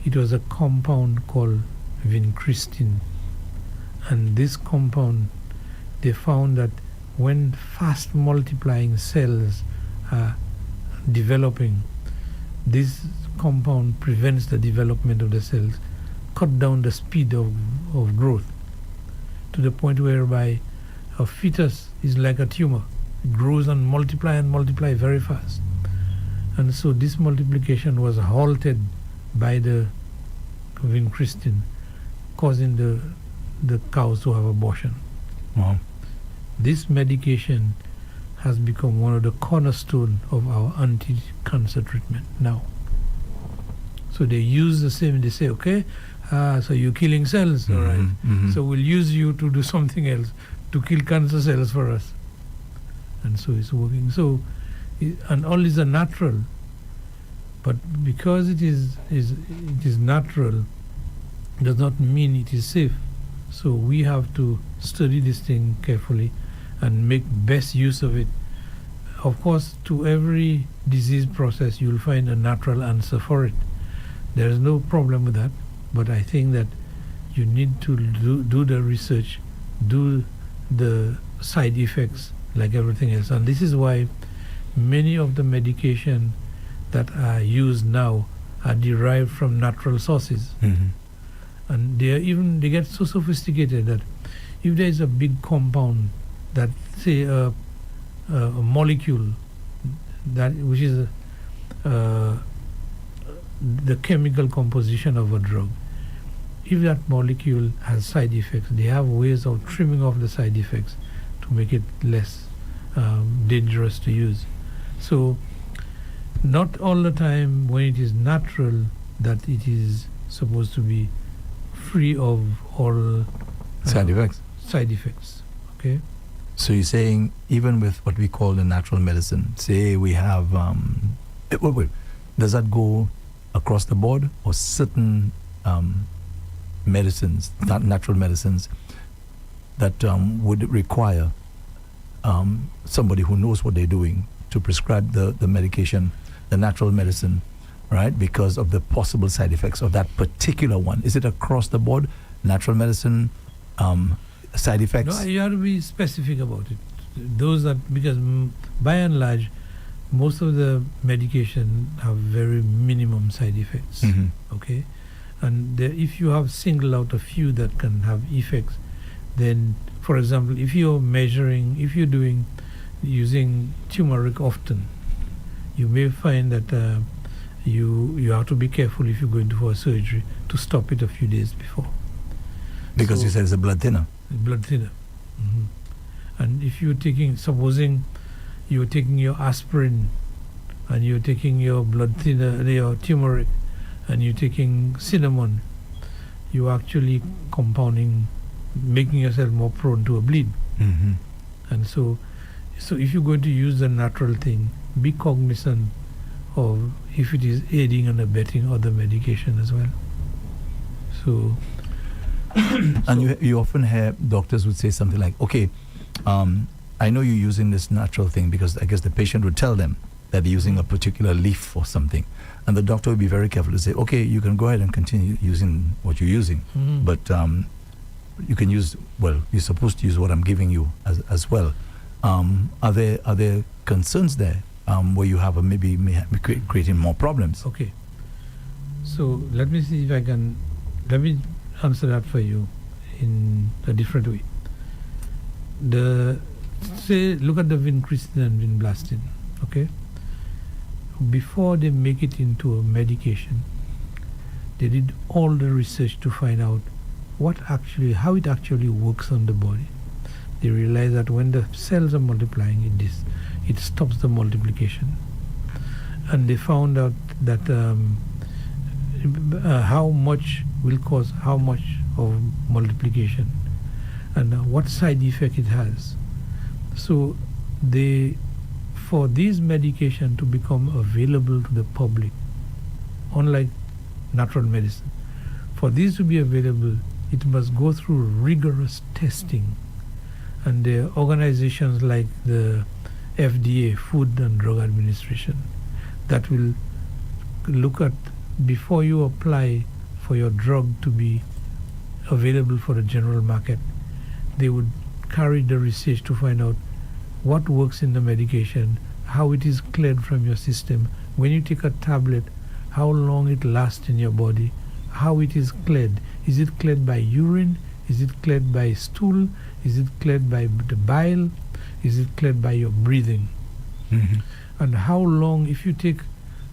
It was a compound called vincristine, and this compound, they found that when fast multiplying cells are developing, this compound prevents the development of the cells, cut down the speed of growth to the point whereby a fetus is like a tumor. It grows and multiply very fast. And so this multiplication was halted by the vincristine, causing the cows to have abortion. Wow. This medication has become one of the cornerstones of our anti-cancer treatment now. So they use the same, they say, okay, so you're killing cells, all right. So we'll use you to do something else, to kill cancer cells for us. And so it's working. So, and all these are natural, but because it is natural, does not mean it is safe. So we have to study this thing carefully and make best use of it. Of course, to every disease process, you'll find a natural answer for it. There is no problem with that, but I think that you need to do the research, do the side effects like everything else. And this is why many of the medication that are used now are derived from natural sources. And they get so sophisticated that if there is a big compound that, say, a molecule that which is the chemical composition of a drug, if that molecule has side effects, they have ways of trimming off the side effects to make it less dangerous to use. So not all the time when it is natural that it is supposed to be free of all side effects. Okay. So you're saying even with what we call the natural medicine, say we have wait, does that go across the board, or certain medicines, not natural medicines, that would require somebody who knows what they're doing to prescribe the medication, the natural medicine, right, because of the possible side effects of that particular one? Is it across the board, natural medicine, side effects? No, you have to be specific about it. Those that, because by and large, most of the medication have very minimum side effects. Okay, and if you have singled out a few that can have effects, then, for example, if you're using turmeric often, you may find that you have to be careful if you're going for a surgery to stop it a few days before. Because you said it's a blood thinner. Blood thinner. And if supposing you're taking your aspirin and you're taking your blood thinner, your turmeric, and you're taking cinnamon, you're actually compounding, making yourself more prone to a bleed. And so if you're going to use the natural thing, be cognizant of if it is aiding and abetting other medication as well. So, and you often hear doctors would say something like, okay, I know you're using this natural thing, because I guess the patient would tell them that they're using a particular leaf or something. And the doctor would be very careful to say, okay, you can go ahead and continue using what you're using. But you can use, well, you're supposed to use what I'm giving you as well. Are there concerns there where you have maybe creating more problems? Okay. So let me see if I can, let me answer that for you in a different way. Look at the vincristin and vinblastine, okay? Before they make it into a medication, they did all the research to find out how it actually works on the body. They realized that when the cells are multiplying, it stops the multiplication. And they found out that how much will cause how much of multiplication, and what side effect it has. So for these medication to become available to the public, unlike natural medicine, for these to be available, it must go through rigorous testing. And there are organizations like the FDA, Food and Drug Administration, that will look at, before you apply for your drug to be available for the general market, they would carry the research to find out what works in the medication, how it is cleared from your system. When you take a tablet, how long it lasts in your body, how it is cleared. Is it cleared by urine? Is it cleared by stool? Is it cleared by the bile? Is it cleared by your breathing? And how long, if you take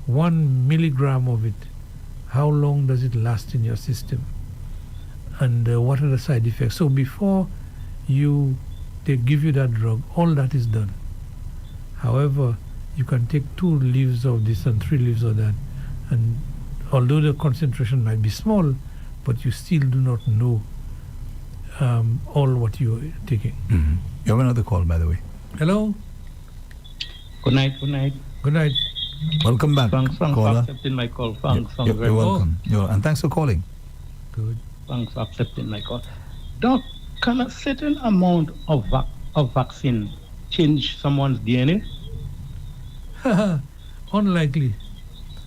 1 milligram of it, how long does it last in your system? And what are the side effects? So before they give you that drug, all that is done. However, you can take 2 leaves of this and 3 leaves of that, and although the concentration might be small, but you still do not know all what you are taking. You have another call, by the way. Hello? Good night. Good night. Welcome back, Thanks for caller. accepting my call. Thanks. You're welcome. And thanks for calling. Good. Thanks for accepting my call. Doc, can a certain amount of vaccine change someone's DNA? Unlikely.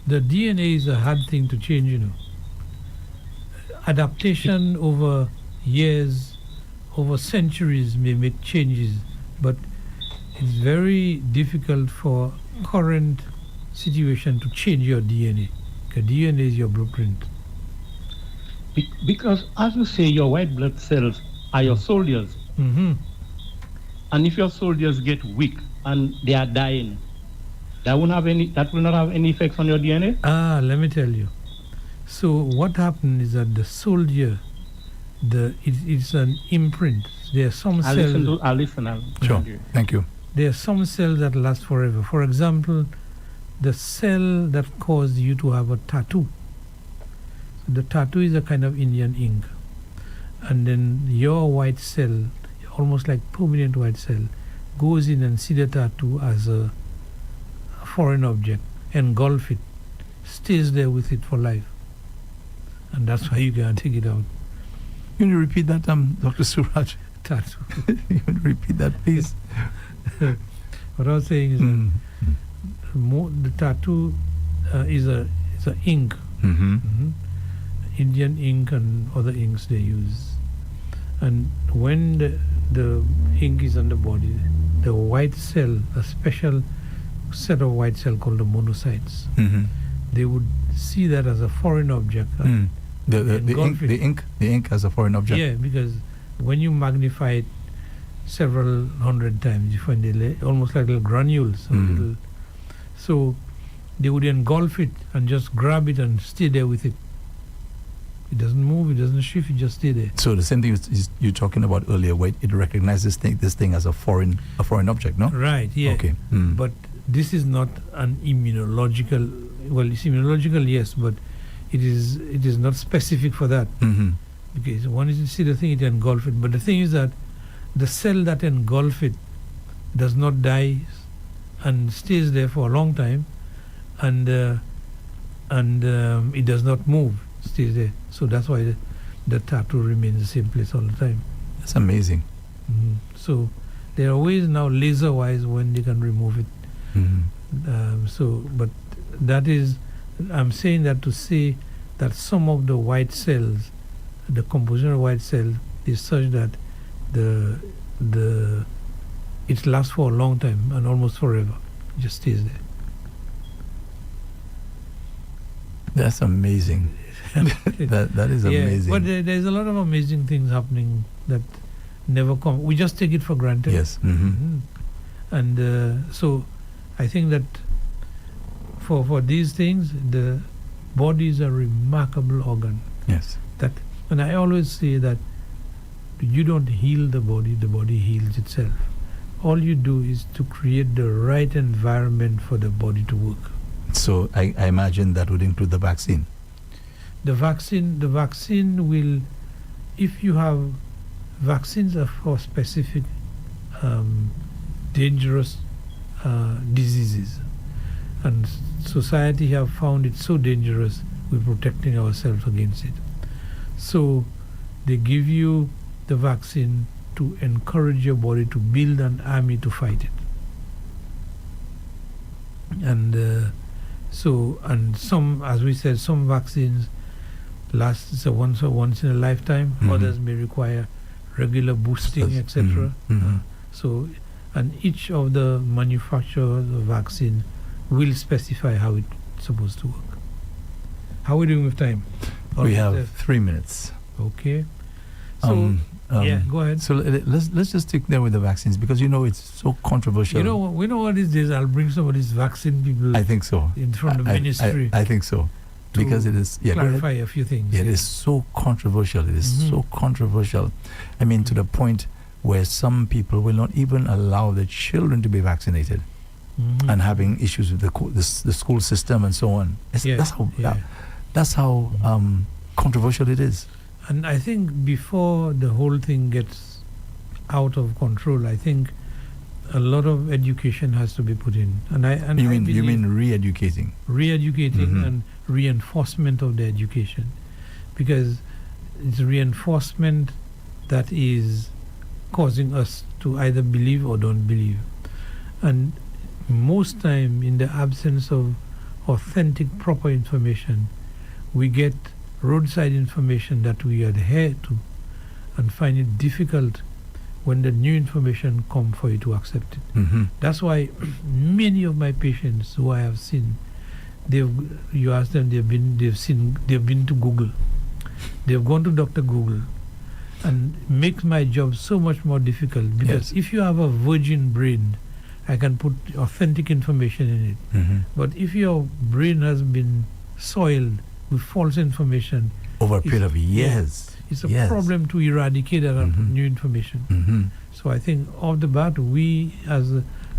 The DNA is a hard thing to change, you know. Adaptation over years, over centuries may make changes, but it's very difficult for current situation to change your DNA. Because DNA is your blueprint. Because, as you say, your white blood cells are your soldiers. And if your soldiers get weak and they are dying, that will not have any effects on your DNA? Let me tell you. So what happened is that the soldier, it's an imprint. There are some cells. I'll listen. Sure. Thank you. There are some cells that last forever. For example, the cell that caused you to have a tattoo. The tattoo is a kind of Indian ink. And then your white cell, almost like permanent white cell, goes in and see the tattoo as a foreign object, engulf it, stays there with it for life. And that's why you can't take it out. Can you repeat that, Dr. Suraj? Tattoo. You can repeat that, please. What I was saying is that the tattoo is a ink, Indian ink and other inks they use. And when the ink is on the body, the white cell, a special set of white cell called the monocytes, they would see that as a foreign object. The ink as a foreign object. Yeah, because when you magnify it several hundred times, you find it almost like little granules. So they would engulf it and just grab it and stay there with it. It doesn't move, it doesn't shift, it just stay there. So the same thing is you're talking about earlier, where it recognizes this thing as a foreign object, no? Right, yeah. Okay. But this is not an immunological, well, it's immunological, yes, but it is not specific for that. Because one is to see the thing, it engulf it. But the thing is that the cell that engulf it does not die and stays there for a long time, and it does not move, stays there. So that's why the tattoo remains the same place all the time. That's amazing. So there are ways now, laser-wise, when they can remove it. But that is, I'm saying that to say that some of the white cells, the composition of white cells is such that it lasts for a long time and almost forever. It just stays there. That's amazing. that is amazing. But there's a lot of amazing things happening that never come. We just take it for granted. Yes. And so I think that for these things, the body is a remarkable organ. Yes. And I always say that you don't heal the body heals itself. All you do is to create the right environment for the body to work. So I imagine that would include the vaccine. The vaccine will, if you have vaccines are for specific dangerous diseases, and society have found it so dangerous, we're protecting ourselves against it. So they give you the vaccine to encourage your body to build an army to fight it. And some, as we said, some vaccines last once in a lifetime. Others may require regular boosting, etc. So, and each of the manufacturers of vaccine will specify how it's supposed to work. How are we doing with time? We have 3 minutes. Okay. So yeah, go ahead. So let's just stick there with the vaccines, because it's so controversial. We know what these days. I'll bring some of these vaccine people. I think so. In front of the ministry. I think so, because it is clarify a few things. Yeah, it is so controversial. It is so controversial. I mean, to the point where some people will not even allow their children to be vaccinated, and having issues with the school system and so on. That's how controversial it is. And I think before the whole thing gets out of control, I think a lot of education has to be put in. You mean re-educating? Re-educating and reinforcement of the education, because it's reinforcement that is causing us to either believe or don't believe. And most time, in the absence of authentic, proper information, we get roadside information that we adhere to and find it difficult when the new information come for you to accept it. That's why many of my patients who I have seen, you ask them, they've been to Google, they've gone to Dr. Google, and makes my job so much more difficult, because if you have a virgin brain, I can put authentic information in it. But if your brain has been soiled with false information over a period of years, it's a problem to eradicate that new information. So I think off the bat, we as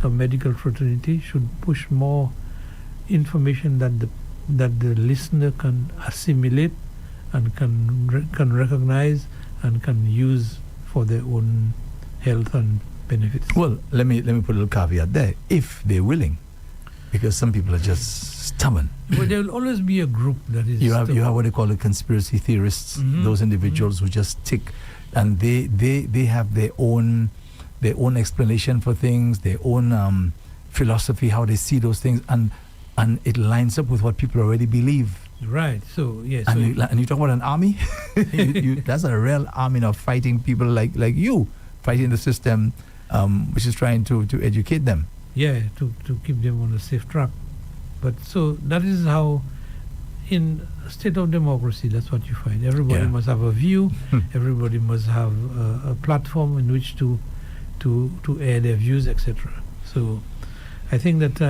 a medical fraternity should push more information that the listener can assimilate and can recognize and can use for their own health and benefits. Well, let me put a little caveat there, if they're willing, because some people are just stubborn. Well, there will always be a group that is you have what they call the conspiracy theorists, those individuals who just stick, and they have their own explanation for things, their own philosophy, how they see those things, and it lines up with what people already believe. Right. So yes. And you talk about an army. That's a real army of fighting people like you, fighting the system, which is trying to educate them. Yeah, to keep them on a safe track. But so that is how, in a state of democracy, that's what you find. Everybody must have a view. Everybody must have a platform in which to air their views, etc. So I think that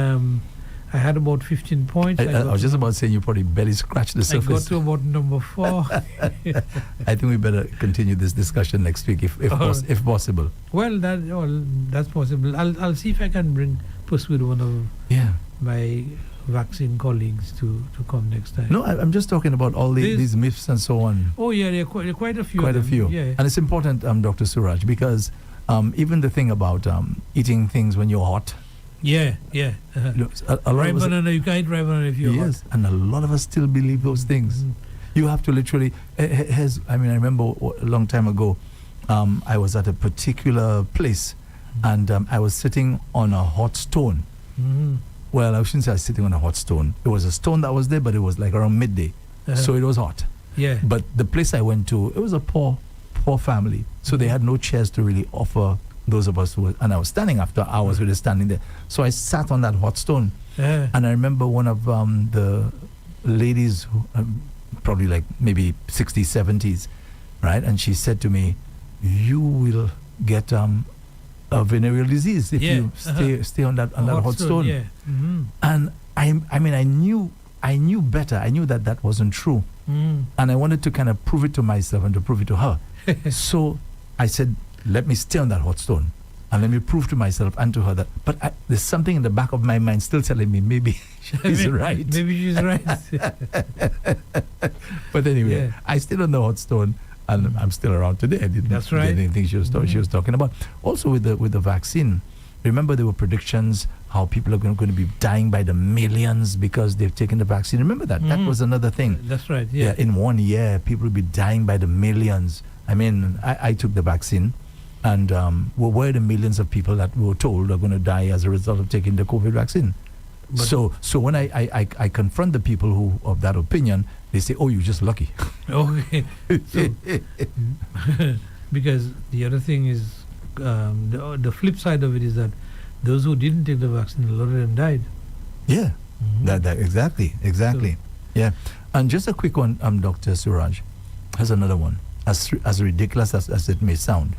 I had about 15 points. I was just about saying you probably barely scratched the surface. I got to about number 4. I think we better continue this discussion next week if possible. Well, that's possible. I'll see if I can persuade one of my vaccine colleagues to come next time. No, I'm just talking about all these myths and so on. Oh yeah, there are quite a few. Quite a few. Yeah. And it's important, Dr. Suraj, because even the thing about eating things when you're hot. Yeah. A lot ripe banana, you can't eat ripe banana if you're hot. Yes, and a lot of us still believe those things. You have to literally. I remember a long time ago, I was at a particular place, and I was sitting on a hot stone. Well, I shouldn't say I was sitting on a hot stone. It was a stone that was there, but it was like around midday, so it was hot. Yeah. But the place I went to, it was a poor family, so they had no chairs to really offer those of us and I was standing after hours really standing there. So I sat on that hot stone, and I remember one of the ladies, who, probably like maybe 60s, 70s, right? And she said to me, "You will get a venereal disease if you stay on that hot stone." Yeah. And I knew better. I knew that wasn't true, and I wanted to kind of prove it to myself and to prove it to her. So I said, let me stay on that hot stone and let me prove to myself and to her that. But there's something in the back of my mind still telling me maybe she's right. Maybe she's right. But anyway, I stayed on the hot stone, and I'm still around today. I didn't That's right. get anything she was talking about. Also with the vaccine, remember there were predictions how people are going to be dying by the millions because they've taken the vaccine. Remember that? That was another thing. That's right. Yeah. In 1 year, people will be dying by the millions. I mean, I took the vaccine, and were the millions of people that were told are going to die as a result of taking the COVID vaccine. But so when I confront the people who of that opinion, they say, "Oh, you're just lucky." Okay. So, because the other thing is, the flip side of it is that those who didn't take the vaccine, a lot of them died. Yeah, that exactly. So, yeah, and just a quick one, Dr. Suraj, has another one. As ridiculous as it may sound,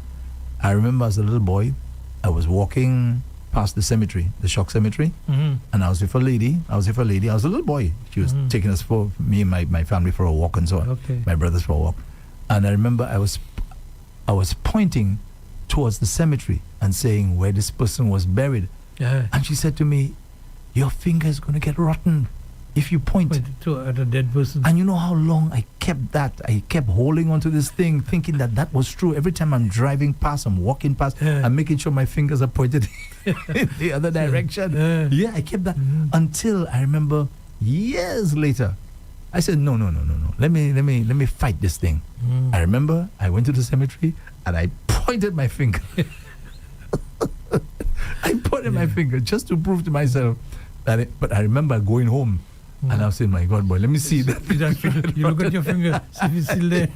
I remember as a little boy, I was walking past the cemetery, the shock cemetery, and I was with a lady. I was a little boy. She was taking us, for me and my family, for a walk and so on. Okay. My brothers for a walk, and I remember I was pointing towards the cemetery and saying where this person was buried. And she said to me, "Your finger is going to get rotten if you point at a dead person." And you know how long I kept that? I kept holding onto this thing, thinking that was true. Every time I'm driving past, I'm walking past, I'm making sure my fingers are pointed in the other direction. Yeah, I kept that until I remember years later. I said, no. Let me fight this thing. I remember I went to the cemetery and I pointed my finger. I pointed my finger just to prove to myself that but I remember going home. And I was saying, "My God, boy, let me see that." You look at your finger, see if it's still there.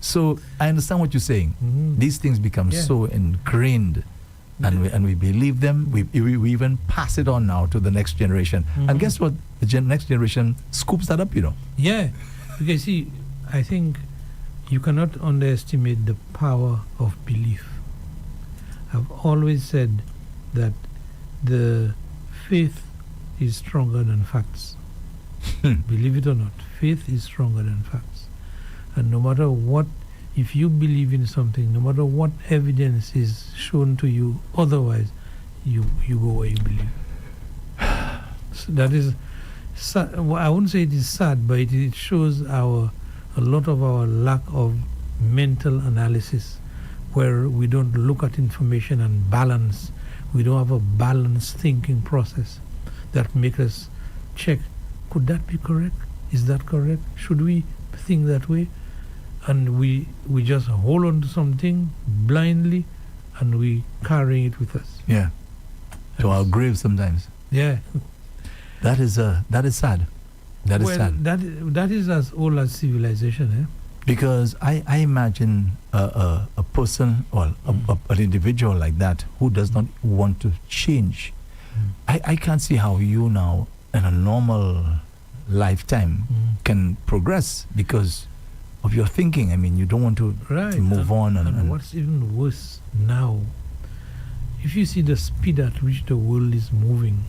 So I understand what you're saying. These things become so ingrained, and we believe them. We even pass it on now to the next generation. And guess what? The next generation scoops that up, Yeah, because see, I think you cannot underestimate the power of belief. I've always said that the faith is stronger than facts. Believe it or not, faith is stronger than facts. And no matter what, if you believe in something, no matter what evidence is shown to you otherwise, you go where you believe. So that is sad. I wouldn't say it is sad, but it shows a lot of our lack of mental analysis, where we don't look at information and balance. We don't have a balanced thinking process that makes us check, could that be correct? Is that correct? Should we think that way? And we just hold on to something blindly, and we carry it with us. Yeah. to our graves sometimes. Yeah. That is sad. That is sad. That is as old as civilization, eh? Because I imagine a person or an individual like that who does not want to change. I can't see how you now in a normal lifetime can progress because of your thinking. I mean, you don't want to move on. And what's even worse now, if you see the speed at which the world is moving,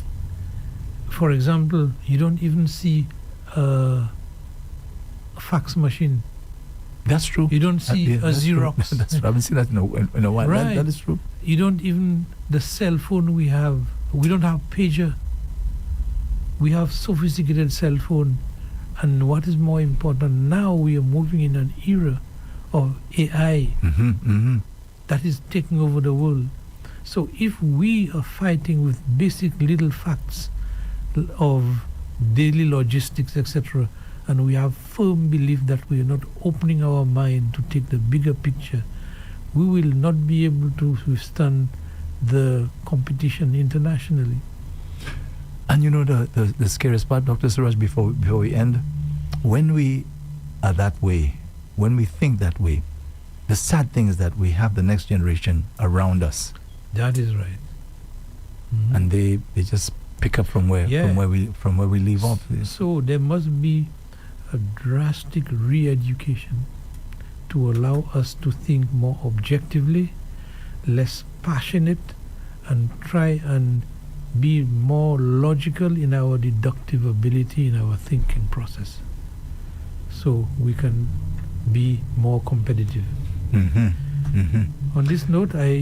for example, you don't even see a fax machine. That's true. You don't see a Xerox. That's true. I haven't seen that in a while. Right. That is true. You don't even, the cell phone we don't have pager. We have sophisticated cell phone. And what is more important, now we are moving in an era of AI that is taking over the world. So if we are fighting with basic little facts of daily logistics, etc., and we have firm belief that we are not opening our mind to take the bigger picture, we will not be able to withstand the competition internationally. And you know the scariest part, Dr. Suraj, before we end, when we are that way, when we think that way, the sad thing is that we have the next generation around us. That is right. And they just pick up from where we leave off. So there must be a drastic re-education to allow us to think more objectively, less passionate, and try and be more logical in our deductive ability in our thinking process, so we can be more competitive. On this note, I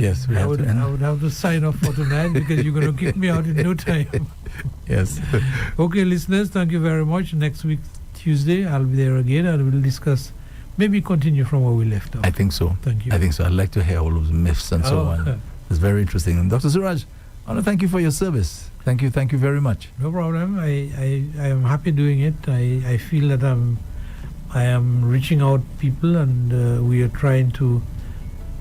would have to sign off for tonight because you're going to kick me out in no time. Yes. Okay, listeners, thank you very much. Next week, Tuesday, I'll be there again and we'll discuss, maybe continue from where we left off. I think so. Thank you. I think so. I'd like to hear all those myths and so on. It's very interesting. And Dr. Suraj, I want to thank you for your service. Thank you very much. No problem. I am happy doing it. I feel that I am reaching out people and we are trying to,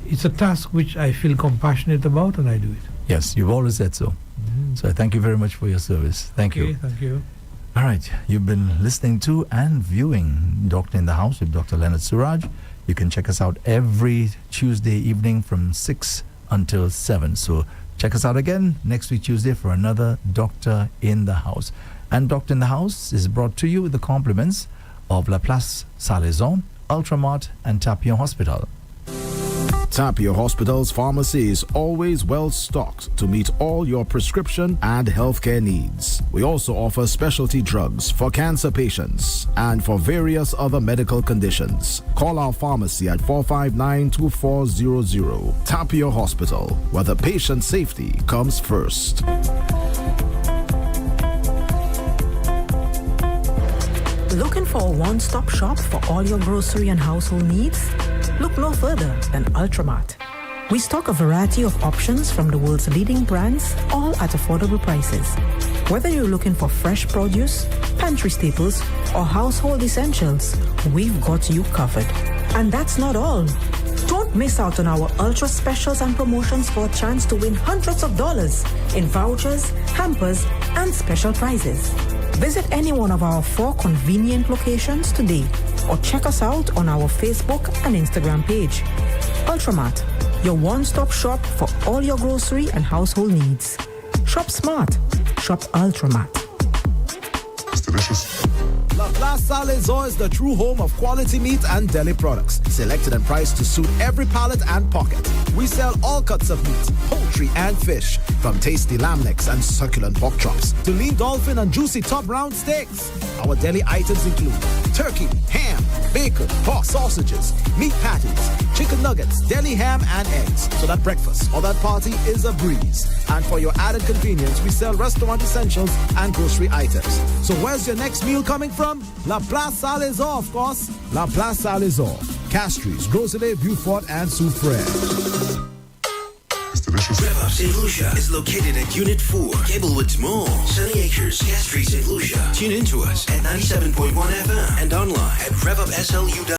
it's a task which I feel compassionate about and I do it. Yes, you've always said so. So I thank you very much for your service. Thank you. Thank you. All right, you've been listening to and viewing Doctor in the House with Dr. Leonard Suraj. You can check us out every Tuesday evening from 6 until 7. So check us out again next week Tuesday for another Doctor in the House. And Doctor in the House is brought to you with the compliments of La Place Salaison, Ultramart and Tapia Hospital. Tapia Hospital's pharmacy is always well stocked to meet all your prescription and healthcare needs. We also offer specialty drugs for cancer patients and for various other medical conditions. Call our pharmacy at 459-2400. Tapia Hospital, where the patient safety comes first. Looking for a one-stop shop for all your grocery and household needs? Look no further than Ultramart. We stock a variety of options from the world's leading brands, all at affordable prices. Whether you're looking for fresh produce, pantry staples, or household essentials, we've got you covered. And that's not all. Don't miss out on our ultra specials and promotions for a chance to win hundreds of dollars in vouchers, hampers, and special prizes. Visit any one of our 4 convenient locations today or check us out on our Facebook and Instagram page. Ultramart, your one-stop shop for all your grocery and household needs. Shop smart. Shop Ultramart. It's delicious. La Place Salaison is the true home of quality meat and deli products, selected and priced to suit every palate and pocket. We sell all cuts of meat, poultry and fish, from tasty lamb necks and succulent pork chops to lean dolphin and juicy top round steaks. Our deli items include turkey, ham, bacon, pork sausages, meat patties, chicken nuggets, deli ham and eggs, so that breakfast or that party is a breeze. And for your added convenience, we sell restaurant essentials and grocery items. So where's your next meal coming from? La Place Salaison, of course. La Place Salaison, Castries, Rosalie, Beaufort, and Soufrière. It's delicious. Rev-Up St. Lucia is located at Unit 4, Gablewoods Mall, Sunny Acres, Castries, St. Lucia. Tune in to us at 97.1 FM and online at revupslu.com.